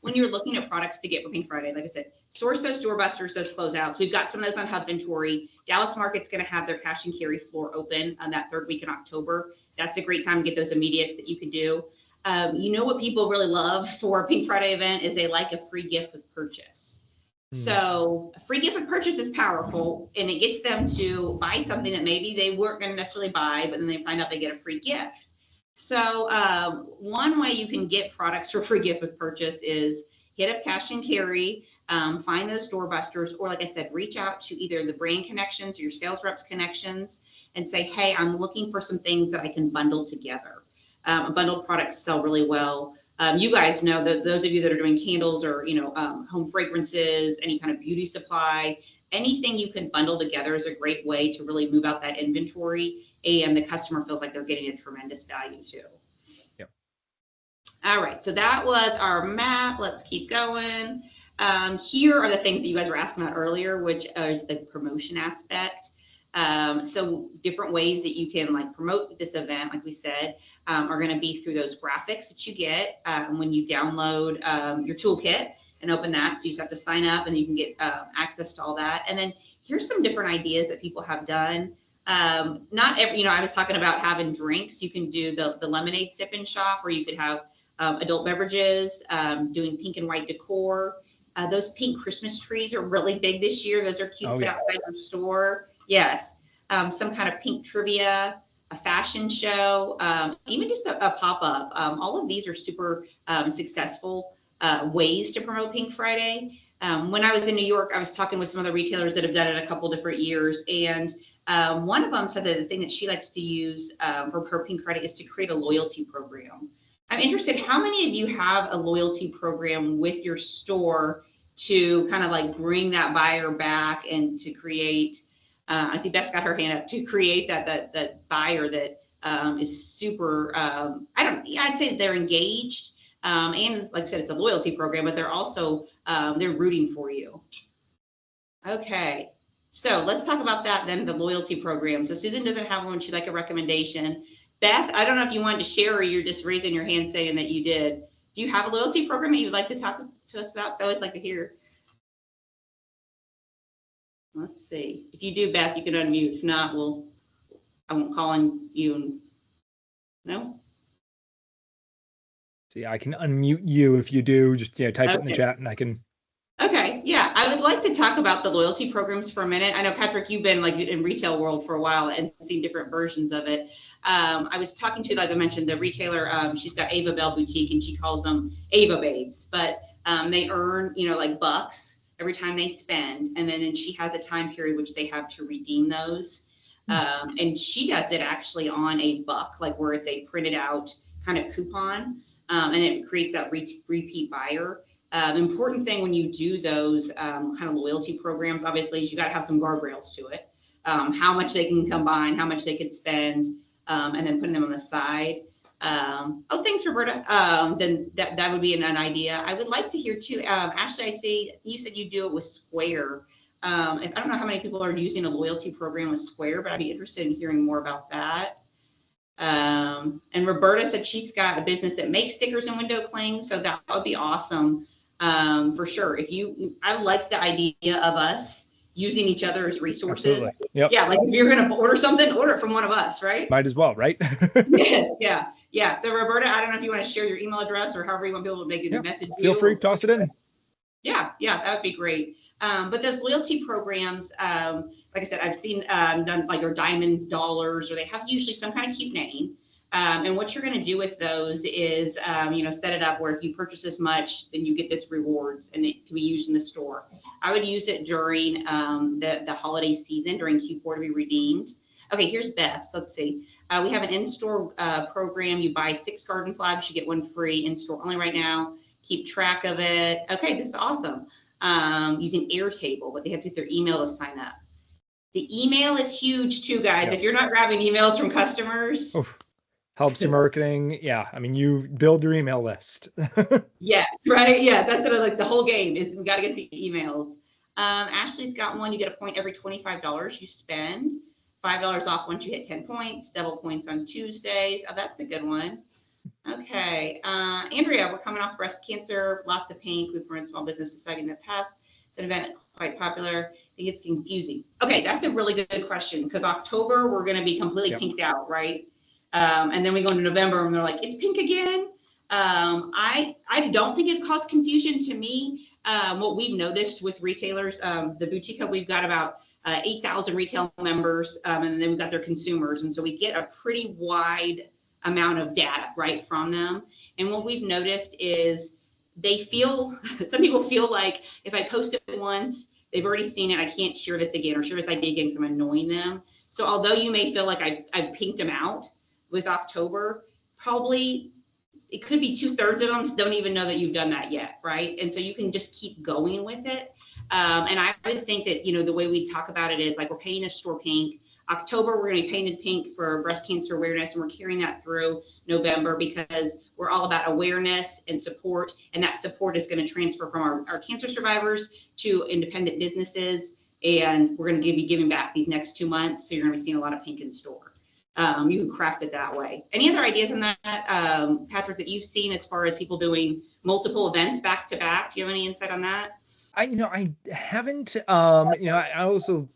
When you're looking at products to get for Pink Friday, like I said, source those doorbusters, those closeouts. We've got some of those on Hubventory. Dallas Market's going to have their cash and carry floor open on that third week in October. That's a great time to get those immediates that you can do. What people really love for a Pink Friday event is they like a free gift with purchase. So a free gift with purchase is powerful, and it gets them to buy something that maybe they weren't going to necessarily buy, but then they find out they get a free gift. So one way you can get products for free gift with purchase is hit up cash and carry, find those doorbusters, or like I said, reach out to either the brand connections or your sales reps connections and say, hey, I'm looking for some things that I can bundle together. Bundled products sell really well. You guys know that those of you that are doing candles or, home fragrances, any kind of beauty supply, anything you can bundle together is a great way to really move out that inventory, and the customer feels like they're getting a tremendous value too. Yep. All right, so that was our map. Let's keep going. Here are the things that you guys were asking about earlier, which is the promotion aspect. So different ways that you can promote this event, like we said, are going to be through those graphics that you get when you download your toolkit and open that. So you just have to sign up and you can get access to all that. And then here's some different ideas that people have done. Not every, I was talking about having drinks. You can do the lemonade sip and shop, or you could have adult beverages, doing pink and white decor. Those pink Christmas trees are really big this year. Those are cute to put outside your store. Yes. Some kind of pink trivia, a fashion show, even just a pop-up. All of these are super successful ways to promote Pink Friday. When I was in New York, I was talking with some other retailers that have done it a couple different years. And one of them said that the thing that she likes to use for her Pink Friday is to create a loyalty program. I'm interested, how many of you have a loyalty program with your store to kind of bring that buyer back and to create, I see Beth's got her hand up, to create that buyer that is super, I'd say they're engaged. And like I said, it's a loyalty program, but they're also, they're rooting for you. Okay, so let's talk about that then, the loyalty program. So Susan doesn't have one. She'd like a recommendation. Beth, I don't know if you wanted to share or you're just raising your hand saying that you did. Do you have a loyalty program that you'd like to talk to us about? So I always like to hear. Let's see. If you do, Beth, you can unmute. If not, I won't call on you. No? See, I can unmute you if you do. Just type it in the chat and I can. Okay, yeah, I would like to talk about the loyalty programs for a minute. I know, Patrick, you've been in retail world for a while and seen different versions of it. I was talking to, like I mentioned, the retailer. She's got Ava Bell Boutique, and she calls them Ava Babes. But they earn, bucks every time they spend, and then she has a time period which they have to redeem those. And she does it actually on a buck, where it's a printed out kind of coupon, and it creates that repeat buyer. Important thing when you do those kind of loyalty programs, obviously, is you got to have some guardrails to it. How much they can combine, how much they could spend, and then putting them on the side. Thanks, Roberta. Then that would be an idea. I would like to hear too, Ashley, I see you said you do it with Square. I don't know how many people are using a loyalty program with Square, but I'd be interested in hearing more about that. And Roberta said she's got a business that makes stickers and window clings, so that would be awesome. For sure. I like the idea of us using each other as resources. Absolutely. Yep. Yeah, if you're going to order something, order it from one of us, right? Might as well, right? Yes, yeah. So Roberta, I don't know if you want to share your email address or however you want people to make a message. Feel free to toss it in. Yeah, that would be great. But those loyalty programs, like I said, I've seen done your diamond dollars, or they have usually some kind of cute name. And what you're going to do with those is, set it up where if you purchase this much, then you get this rewards, and it can be used in the store. I would use it during the holiday season, during Q4, to be redeemed. Okay, here's Beth's. Let's see. We have an in-store program. You buy 6 garden flags, you get 1 free, in-store only right now. Keep track of it. Okay, this is awesome. Using Airtable, but they have to get their email to sign up. The email is huge too, guys. Yeah. If you're not grabbing emails from customers, Oof. Helps your marketing. Yeah. I mean, you build your email list. yeah, right. Yeah, that's what I like. The whole game is we got to get the emails. Ashley's got one. You get a point every $25 you spend. $5 off once you hit 10 points. Double points on Tuesdays. Oh, that's a good one. Okay. Andrea, we're coming off breast cancer. Lots of pink. We've run Small Business Society in the past. It's an event quite popular. I think it's confusing. Okay, that's a really good question because October we're going to be completely pinked out, right? And then we go into November and they're like, it's pink again. I don't think it caused confusion to me. What we've noticed with retailers, the Boutique Hub, we've got about 8,000 retail members, and then we've got their consumers. And so we get a pretty wide amount of data, right, from them. And what we've noticed is they feel, some people feel like if I post it once, they've already seen it, I can't share this again or share this idea again because I'm annoying them. So although you may feel like I've pinked them out with October, probably it could be 2/3 of them don't even know that you've done that yet, right? And so you can just keep going with it. And I would think that, the way we talk about it is like we're painting a store pink. October, we're going to be painted pink for breast cancer awareness, and we're carrying that through November because we're all about awareness and support, and that support is going to transfer from our cancer survivors to independent businesses, and we're going to be giving back these next 2 months, so you're going to be seeing a lot of pink in store. You can craft it that way. Any other ideas on that, Patrick, that you've seen as far as people doing multiple events back to back? Do you have any insight on that? I haven't, I also,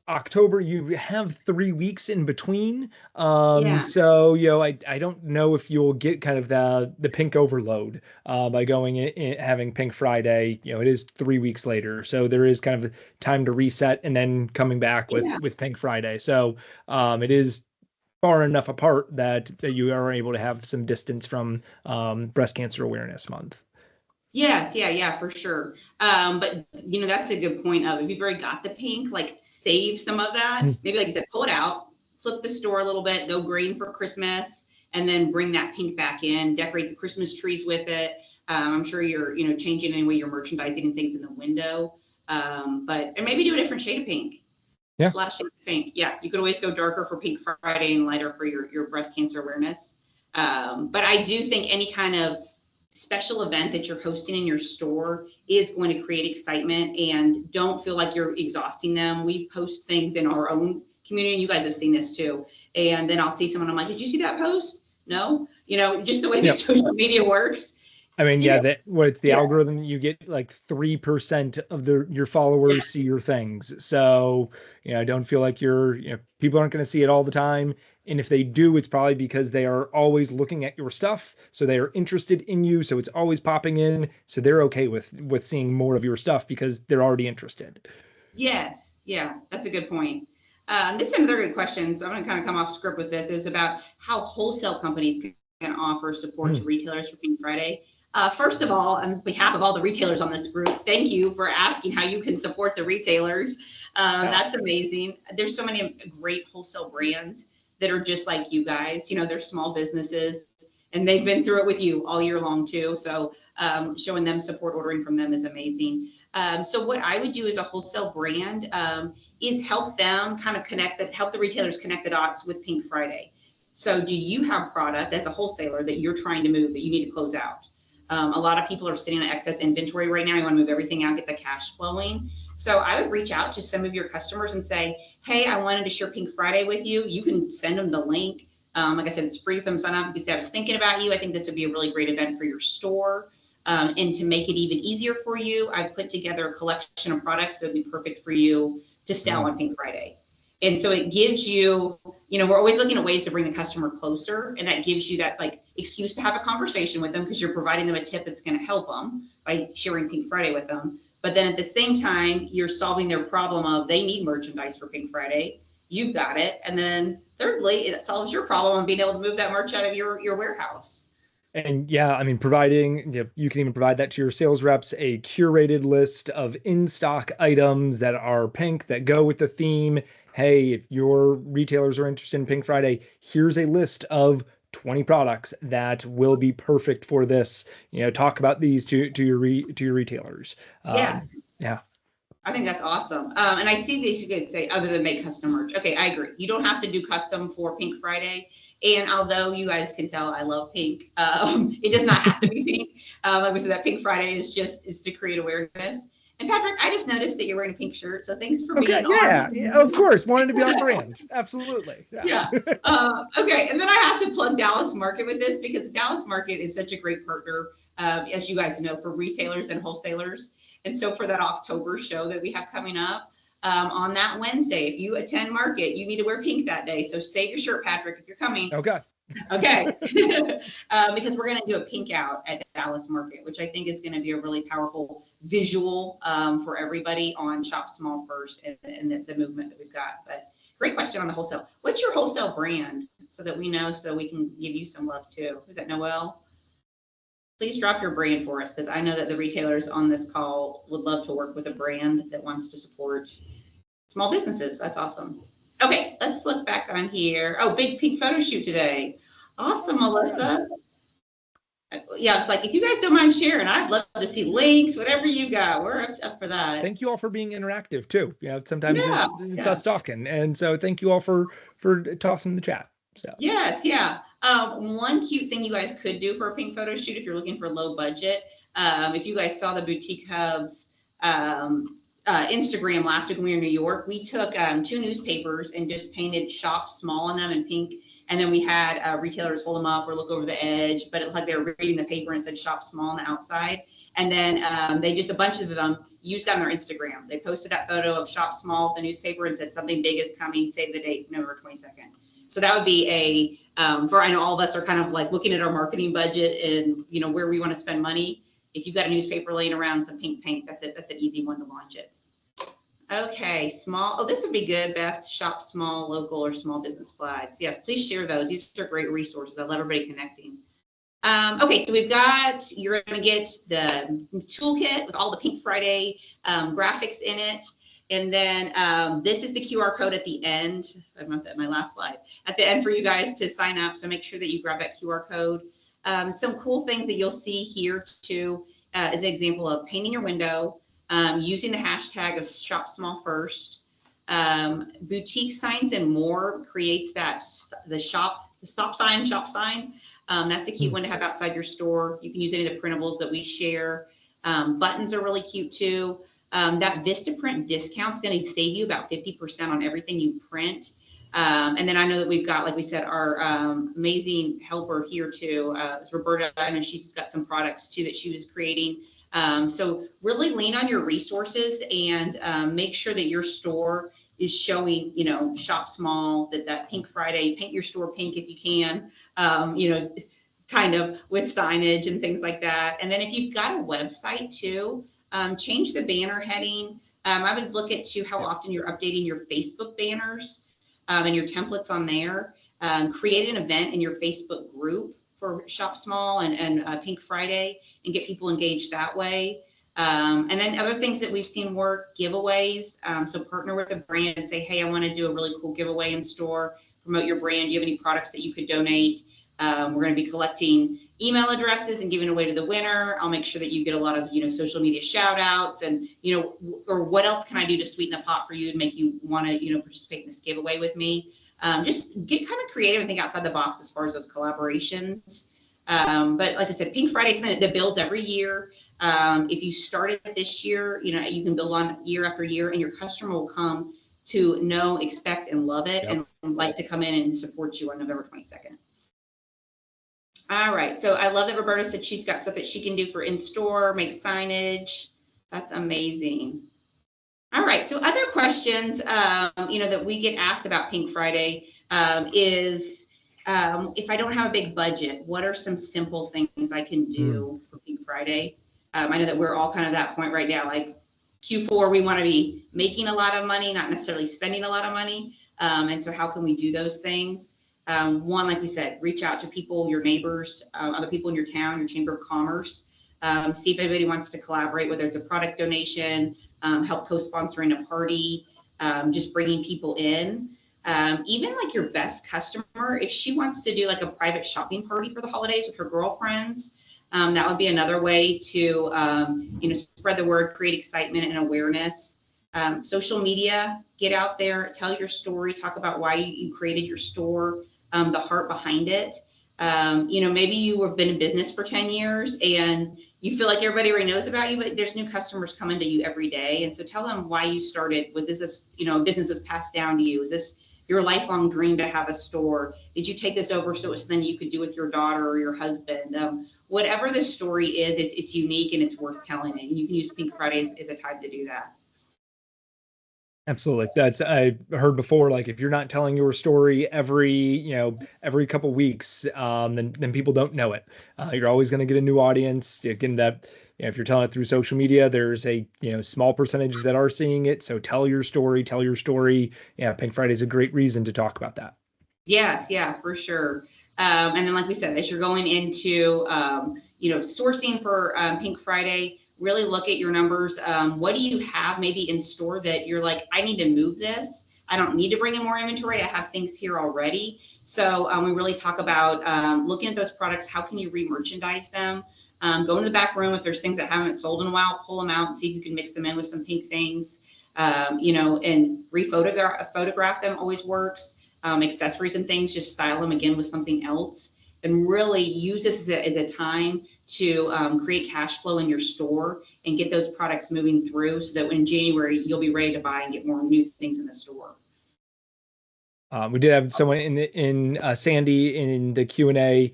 October, you have 3 weeks in between. So, I don't know if you'll get kind of the pink overload by going in, having Pink Friday. It is 3 weeks later. So there is kind of time to reset and then coming back with Pink Friday. So it is far enough apart that you are able to have some distance from Breast Cancer Awareness Month. Yes, yeah, for sure. But that's a good point of if you've already got the pink, like save some of that. Maybe like you said, pull it out, flip the store a little bit, go green for Christmas, and then bring that pink back in, decorate the Christmas trees with it. I'm sure you're, changing any way you're merchandising and things in the window. And maybe do a different shade of pink. Yeah. There's a lot of shades of pink. Yeah, you could always go darker for Pink Friday and lighter for your breast cancer awareness. But I do think any kind of special event that you're hosting in your store is going to create excitement, and don't feel like you're exhausting them. We post things in our own community, and you guys have seen this too. And then I'll see someone, I'm like, did you see that post? No, just the way that social media works. I mean, it's the algorithm. You get like 3% of your followers see your things. So, don't feel like people aren't going to see it all the time. And if they do, it's probably because they are always looking at your stuff. So they are interested in you. So it's always popping in. So they're okay with seeing more of your stuff because they're already interested. Yes. Yeah, that's a good point. This is another good question. So I'm going to kind of come off script with this. Is about how wholesale companies can offer support to retailers for Pink Friday. First of all, on behalf of all the retailers on this group, thank you for asking how you can support the retailers. That's amazing. There's so many great wholesale brands that are just like you guys. They're small businesses, and they've been through it with you all year long too. So showing them support, ordering from them is amazing. So what I would do as a wholesale brand is help them kind of help the retailers connect the dots with Pink Friday. So do you have product as a wholesaler that you're trying to move that you need to close out? A lot of people are sitting on excess inventory right now. You want to move everything out, get the cash flowing. So I would reach out to some of your customers and say, hey, I wanted to share Pink Friday with you. You can send them the link. Like I said, it's free for them to sign up. You can say, I was thinking about you. I think this would be a really great event for your store. And to make it even easier for you, I've put together a collection of products that would be perfect for you to sell on Pink Friday. And so it gives you, we're always looking at ways to bring the customer closer. And that gives you that excuse to have a conversation with them because you're providing them a tip that's going to help them by sharing Pink Friday with them. But then at the same time, you're solving their problem of they need merchandise for Pink Friday. You've got it. And then thirdly, it solves your problem of being able to move that merch out of your warehouse. And providing, you can even provide that to your sales reps, a curated list of in-stock items that are pink that go with the theme. Hey, if your retailers are interested in Pink Friday, here's a list of 20 products that will be perfect for this. Talk about these to your retailers. Yeah. I think that's awesome. And I see that you could say other than make custom merch. Okay, I agree. You don't have to do custom for Pink Friday. And although you guys can tell I love pink, it does not have to be pink. Like we said, that Pink Friday is to create awareness. And Patrick, I just noticed that you're wearing a pink shirt, so thanks for being on. Yeah, of course. Wanted to be on brand. Absolutely. Yeah. Okay, and then I have to plug Dallas Market with this because Dallas Market is such a great partner, as you guys know, for retailers and wholesalers. And so for that October show that we have coming up, on that Wednesday, if you attend market, you need to wear pink that day. So save your shirt, Patrick, if you're coming. Okay. Okay. Because we're going to do a pink out at Dallas Market, which I think is going to be a really powerful visual for everybody on Shop Small First and the movement that we've got. But great question on the wholesale. What's your wholesale brand so that we know, so we can give you some love too? Is that Noelle? Please drop your brand for us, because I know that the retailers on this call would love to work with a brand that wants to support small businesses. That's awesome. Okay, let's look back on here. Oh, big pink photo shoot today. Awesome, Melissa. Yeah, it's like, if you guys don't mind sharing, I'd love to see links, whatever you got. We're up for that. Thank you all for being interactive too. Sometimes it's us talking. And so thank you all for tossing the chat. So yes, yeah. One cute thing you guys could do for a pink photo shoot if you're looking for low budget. If you guys saw the Boutique Hubs Instagram last week when we were in New York, we took 2 newspapers and just painted Shop Small on them in pink. And then we had retailers hold them up or look over the edge, but it looked like they were reading the paper and said Shop Small on the outside. And then they just, a bunch of them used on their Instagram. They posted that photo of Shop Small with the newspaper and said something big is coming, save the date, November 22nd. So that would be I know all of us are kind of like looking at our marketing budget and, where we want to spend money. If you've got a newspaper laying around, some pink paint, that's it. That's an easy one to launch it. Okay, small. Oh, this would be good, Beth. Shop Small, local, or small business flags. Yes, please share those. These are great resources. I love everybody connecting. Okay, so you're going to get the toolkit with all the Pink Friday graphics in it. And then this is the QR code at the end. I'm not at my last slide. At the end for you guys to sign up. So make sure that you grab that QR code. Some cool things that you'll see here too is an example of painting your window, using the hashtag of Shop Small First. Boutique Signs and More creates the stop sign, shop sign. That's a cute one to have outside your store. You can use any of the printables that we share. Buttons are really cute too. That Vistaprint discount is going to save you about 50% on everything you print. And then I know that we've got, like we said, our amazing helper here too, is Roberta, and she's got some products too that she was creating. So really lean on your resources and make sure that your store is showing, Shop Small, that Pink Friday, paint your store pink if you can, kind of with signage and things like that. And then if you've got a website too, change the banner heading. I would look at how often you're updating your Facebook banners and your templates on there. Create an event in your Facebook group for Shop Small and Pink Friday and get people engaged that way. And then other things that we've seen work, giveaways. So partner with a brand and say, hey, I want to do a really cool giveaway in store, promote your brand. Do you have any products that you could donate? We're going to be collecting email addresses and giving away to the winner. I'll make sure that you get a lot of, social media shout outs and, or what else can I do to sweeten the pot for you and make you want to, participate in this giveaway with me. Just get kind of creative and think outside the box as far as those collaborations. But like I said, Pink Friday is something that builds every year. If you started this year, you can build on year after year and your customer will come to know, expect, and love it. Yep. And like to come in and support you on November 22nd. All right, so I love that Roberta said she's got stuff that she can do for in-store, make signage. That's amazing. All right, so other questions, that we get asked about Pink Friday is, if I don't have a big budget, what are some simple things I can do for Pink Friday? I know that we're all kind of at that point right now, like Q4, we want to be making a lot of money, not necessarily spending a lot of money. And so how can we do those things? One, like we said, reach out to people, your neighbors, other people in your town, your chamber of commerce. See if anybody wants to collaborate, whether it's a product donation, help co-sponsoring a party, just bringing people in. Even like your best customer, if she wants to do like a private shopping party for the holidays with her girlfriends, that would be another way to, spread the word, create excitement and awareness. Social media, get out there, tell your story, talk about why you created your store, the heart behind it. Maybe you have been in business for 10 years and you feel like everybody already knows about you, but there's new customers coming to you every day. And so tell them why you started. Was this, business was passed down to you? Is this your lifelong dream to have a store? Did you take this over so it's something you could do with your daughter or your husband? Whatever the story is, it's unique and it's worth telling it. And you can use Pink Friday as a time to do that. Absolutely. I heard before, like if you're not telling your story every couple weeks, then people don't know it. You're always going to get a new audience. Again, that if you're telling it through social media, there's a small percentage that are seeing it. So tell your story. Yeah, Pink Friday is a great reason to talk about that. Yes, yeah, for sure. And then, like we said, as you're going into sourcing for Pink Friday, really look at your numbers. What do you have maybe in store that you're like, I need to move this. I don't need to bring in more inventory. I have things here already. So we really talk about looking at those products. How can you re-merchandise them? Go in the back room. If there's things that haven't sold in a while, pull them out and see if you can mix them in with some pink things, and photograph them always works. Accessories and things, just style them again with something else. And really use this as a time to create cash flow in your store and get those products moving through so that in January, you'll be ready to buy and get more new things in the store. We did have someone in Sandy in the Q&A.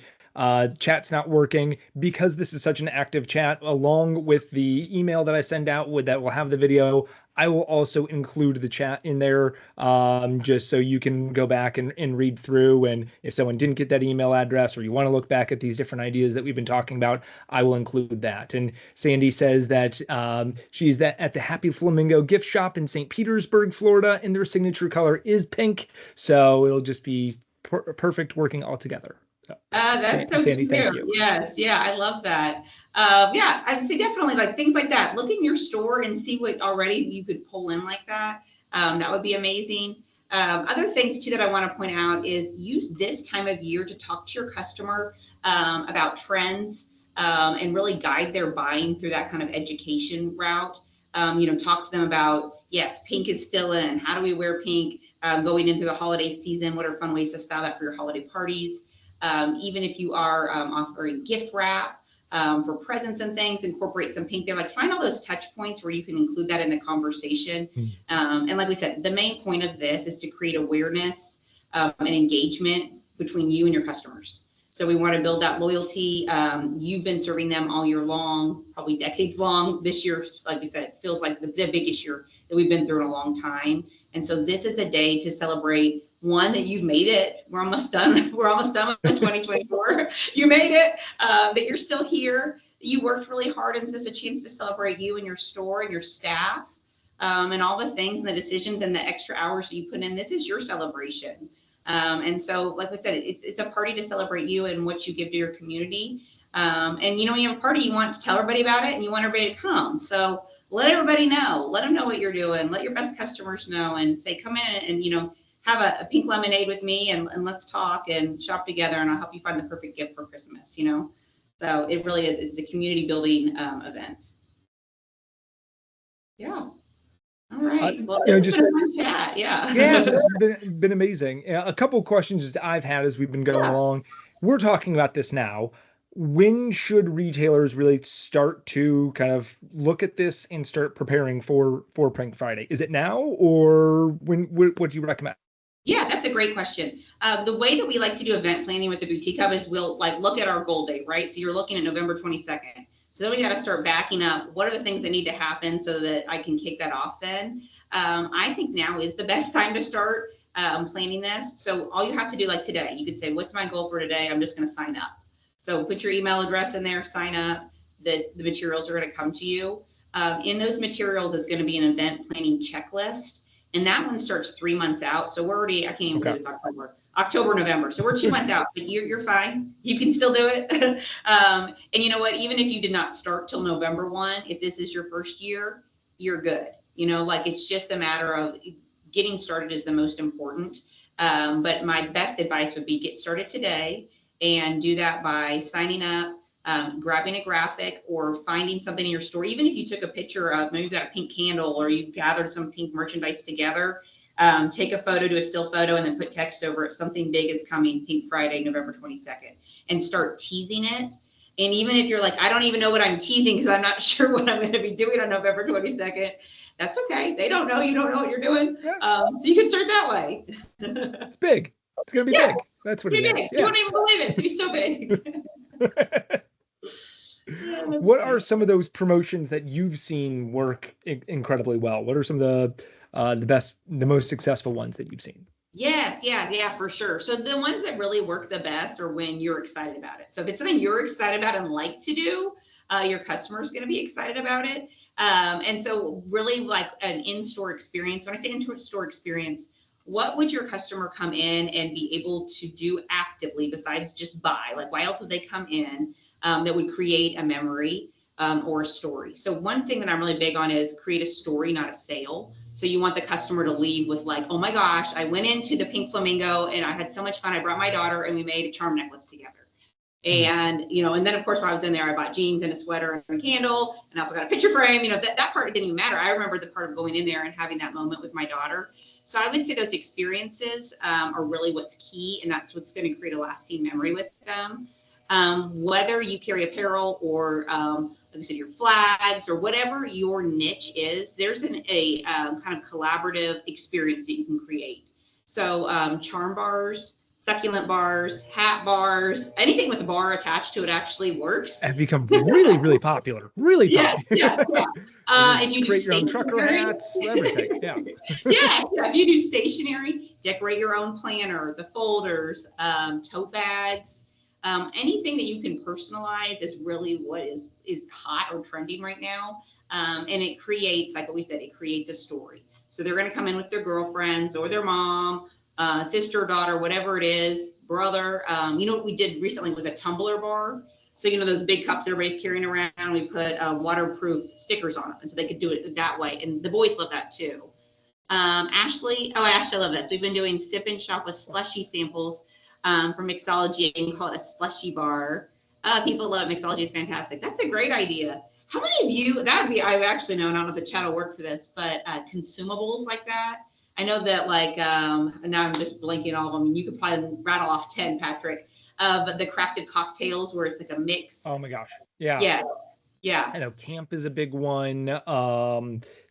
Chat's not working because this is such an active chat. Along with the email that I send out that will have the video, I will also include the chat in there, just so you can go back and read through. And if someone didn't get that email address or you want to look back at these different ideas that we've been talking about, I will include that. And Sandy says that she's at the Happy Flamingo gift shop in St. Petersburg, Florida, and their signature color is pink. So it'll just be perfect working all together. That's so Sandy, cute. thank you. Yes, yeah, I love that. I would say definitely like things like that. Look in your store and see what already you could pull in like that. That would be amazing. Other things too that I want to point out is use this time of year to talk to your customer about trends and really guide their buying through that kind of education route. Talk to them about, yes, pink is still in. How do we wear pink going into the holiday season? What are fun ways to style that for your holiday parties? Even if you are offering gift wrap for presents and things, incorporate some pink there. Like find all those touch points where you can include that in the conversation. And like we said, the main point of this is to create awareness and engagement between you and your customers. So we want to build that loyalty. You've been serving them all year long, probably decades long. This year, like we said, feels like the biggest year that we've been through in a long time. And so this is a day to celebrate, one, that you've made it. We're almost done. We're almost done with 2024. You made it, that you're still here. You worked really hard. And so it's a chance to celebrate you and your store and your staff and all the things and the decisions and the extra hours that you put in. This is your celebration. And so, like we said, it's a party to celebrate you and what you give to your community. And when you have a party, you want to tell everybody about it and you want everybody to come. So let everybody know. Let them know what you're doing. Let your best customers know and say, come in and, have a pink lemonade with me and let's talk and shop together and I'll help you find the perfect gift for Christmas, So it really is. It's a community building event. Yeah. All right. Well, it's been a fun chat. Yeah. Yeah, this has been amazing. A couple of questions that I've had as we've been going along. We're talking about this now. When should retailers really start to kind of look at this and start preparing for Pink Friday? Is it now or when? What do you recommend? Yeah, that's a great question. The way that we like to do event planning with the Boutique Hub is we'll look at our goal date, right? So you're looking at November 22nd. So then we got to start backing up. What are the things that need to happen so that I can kick that off then? I think now is the best time to start planning this. So all you have to do, like today, you could say, what's my goal for today? I'm just going to sign up. So put your email address in there, sign up. The materials are going to come to you. In those materials is going to be an event planning checklist. And that one starts 3 months out. So we're already, I can't even believe it's October, November. So we're 2 months out, but you're fine. You can still do it. And you know what, even if you did not start till November 1, if this is your first year, you're good. It's just a matter of getting started is the most important. But my best advice would be get started today and do that by signing up, grabbing a graphic or finding something in your store. Even if you took a picture of, maybe you've got a pink candle or you gathered some pink merchandise together, take a photo, do a still photo, and then put text over it. Something big is coming, Pink Friday, November 22nd, and start teasing it. And even if you're like, I don't even know what I'm teasing because I'm not sure what I'm going to be doing on November 22nd, that's okay. They don't know. You don't know what you're doing. Yeah. So you can start that way. It's big. It's going to be big. That's what it is. You won't even believe it. It's going to be so big. What are some of those promotions that you've seen work incredibly well? What are some of the best, the most successful ones that you've seen? Yes, yeah, for sure. So the ones that really work the best are when you're excited about it. So if it's something you're excited about and like to do, your customer is going to be excited about it. And so really like an in-store experience. When I say in-store experience, what would your customer come in and be able to do actively besides just buy? Like, why else would they come in that would create a memory or a story? So one thing that I'm really big on is create a story, not a sale. So you want the customer to leave with like, oh my gosh, I went into the Pink Flamingo and I had so much fun. I brought my daughter and we made a charm necklace together. And, and then of course, while I was in there, I bought jeans and a sweater and a candle, and I also got a picture frame. That part didn't even matter. I remember the part of going in there and having that moment with my daughter. So I would say those experiences are really what's key, and that's what's going to create a lasting memory with them. Whether you carry apparel or, like I said, your flags or whatever your niche is, there's a kind of collaborative experience that you can create. So charm bars, succulent bars, hat bars, anything with a bar attached to it actually works. Have become really, really popular. Really popular. Yeah. If you create your own trucker hats, everything. Yeah. yeah. If you do stationery, decorate your own planner, the folders, tote bags, anything that you can personalize is really what is hot or trending right now. And it creates, like what we said, it creates a story. So they're going to come in with their girlfriends or their mom, sister, daughter, whatever it is, brother. What we did recently was a tumbler bar. So, those big cups everybody's carrying around, we put waterproof stickers on them. And so they could do it that way. And the boys love that too. Ashley, I love that. So we've been doing sip and shop with slushy samples from Mixology, and we call it a slushy bar. People love it. Mixology is fantastic. That's a great idea. How many of you, I actually know, and I don't know if the chat will work for this, but consumables like that? I know that now I'm just blanking all of them. You could probably rattle off 10, Patrick, but the crafted cocktails where it's like a mix. Oh my gosh. Yeah. Yeah. I know camp is a big one.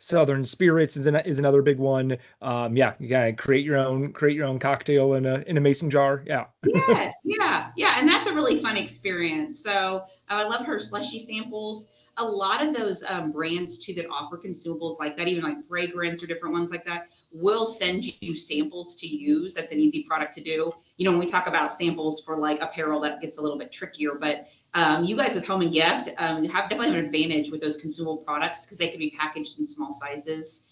Southern Spirits is another big one. You gotta create your own cocktail in a mason jar. Yeah. Yes. Yeah. And that's a really fun experience. So I love her slushy samples. A lot of those brands too that offer consumables like that, even like fragrance or different ones like that, will send you samples to use. That's an easy product to do. When we talk about samples for like apparel, that gets a little bit trickier, but you guys with Home and Gift definitely have an advantage with those consumable products because they can be packaged in small sizes.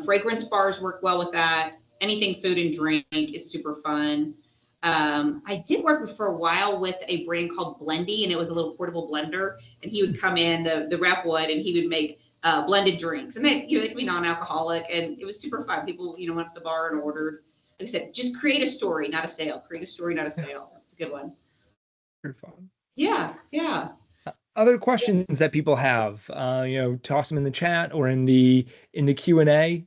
Fragrance bars work well with that. Anything food and drink is super fun. I did work for a while with a brand called Blendy, and it was a little portable blender. And he would come in, the rep would, and he would make blended drinks. And they could be non-alcoholic, and it was super fun. People, went to the bar and ordered. Like I said, just create a story, not a sale. Create a story, not a sale. That's a good one. Very fun. Yeah. Other questions that people have, toss them in the chat or in the Q&A.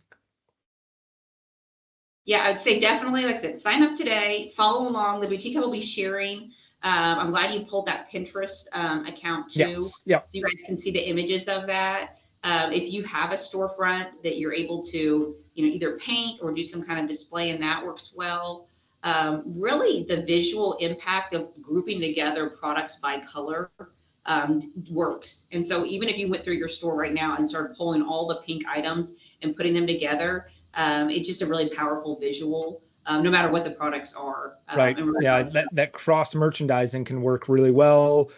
Yeah, I would say definitely, like I said, sign up today, follow along. The Boutique Hub will be sharing. I'm glad you pulled that Pinterest account too. Yes. Yeah. So you guys can see the images of that. If you have a storefront that you're able to, either paint or do some kind of display, and that works well. Really, the visual impact of grouping together products by color works. And so even if you went through your store right now and started pulling all the pink items and putting them together, it's just a really powerful visual, no matter what the products are. Right. Yeah, that cross merchandising can work really well.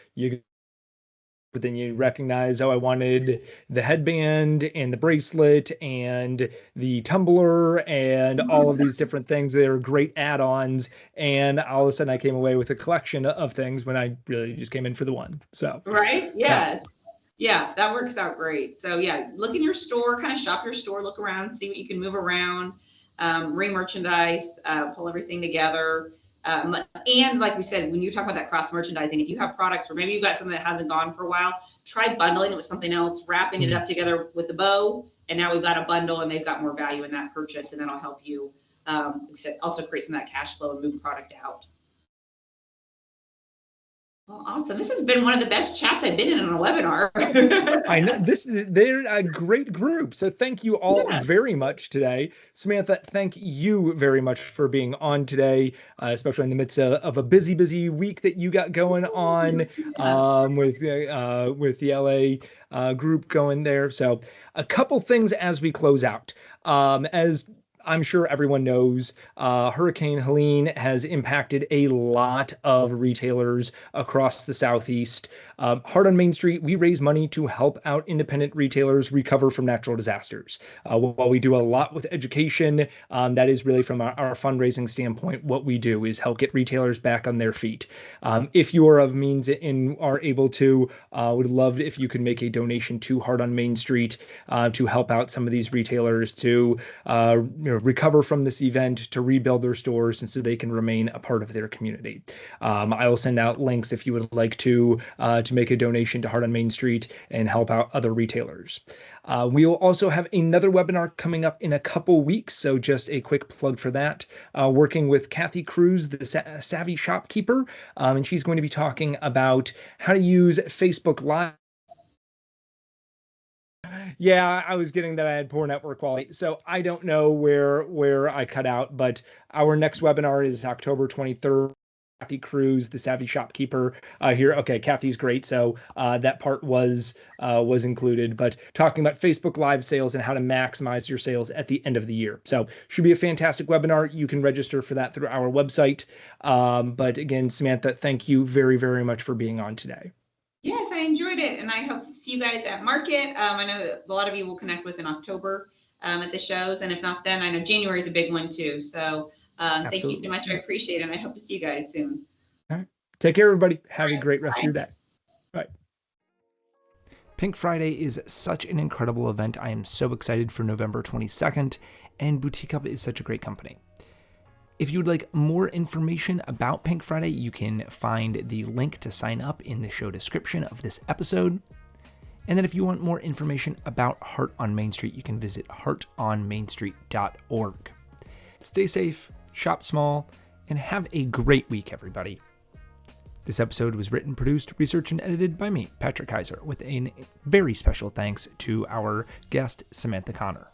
But then you recognize, I wanted the headband and the bracelet and the tumbler and all of these different things. They're great add-ons. And all of a sudden I came away with a collection of things when I really just came in for the one. So. Right. Yes. Yeah, that works out great. So yeah, look in your store, kind of shop your store, look around, see what you can move around, re-merchandise, pull everything together. And like we said, when you talk about that cross merchandising, if you have products or maybe you've got something that hasn't gone for a while, try bundling it with something else, wrapping it up together with a bow. And now we've got a bundle and they've got more value in that purchase. And that'll help you, like we said, also create some of that cash flow and move product out. Well, awesome. This has been one of the best chats I've been in on a webinar. I know they're a great group. So thank you all very much today. Samantha, thank you very much for being on today, especially in the midst of a busy week that you got going on with the LA group going there. So a couple things as we close out. As I'm sure everyone knows, Hurricane Helene has impacted a lot of retailers across the Southeast. Heart on Main Street, we raise money to help out independent retailers recover from natural disasters. While we do a lot with education, that is really from our fundraising standpoint, what we do is help get retailers back on their feet. If you are of means and are able to, would love if you could make a donation to Heart on Main Street to help out some of these retailers to recover from this event, to rebuild their stores, and so they can remain a part of their community. I will send out links if you would like to make a donation to Heart on Main Street and help out other retailers. We will also have another webinar coming up in a couple weeks, so just a quick plug for that. Working with Kathy Cruz, the Savvy Shopkeeper, and she's going to be talking about how to use Facebook Live. Yeah, I was getting that I had poor network quality. So I don't know where I cut out, but our next webinar is October 23rd. Kathy Cruz, the Savvy Shopkeeper here. Okay, Kathy's great. So that part was included, but talking about Facebook Live sales and how to maximize your sales at the end of the year. So should be a fantastic webinar. You can register for that through our website. But again, Samantha, thank you very, very much for being on today. Yes, I enjoyed it, and I hope to see you guys at Market. I know that a lot of you will connect with in October at the shows, and if not then, I know January is a big one too. So thank you so much. I appreciate it, and I hope to see you guys soon. All right. Take care, everybody. Have a great rest of your day. Bye. Pink Friday is such an incredible event. I am so excited for November 22nd, and Boutique Hub is such a great company. If you would like more information about Pink Friday, you can find the link to sign up in the show description of this episode. And then if you want more information about Heart on Main Street, you can visit heartonmainstreet.org. Stay safe, shop small, and have a great week, everybody. This episode was written, produced, researched, and edited by me, Patrick Kaiser, with a very special thanks to our guest, Samantha Connor.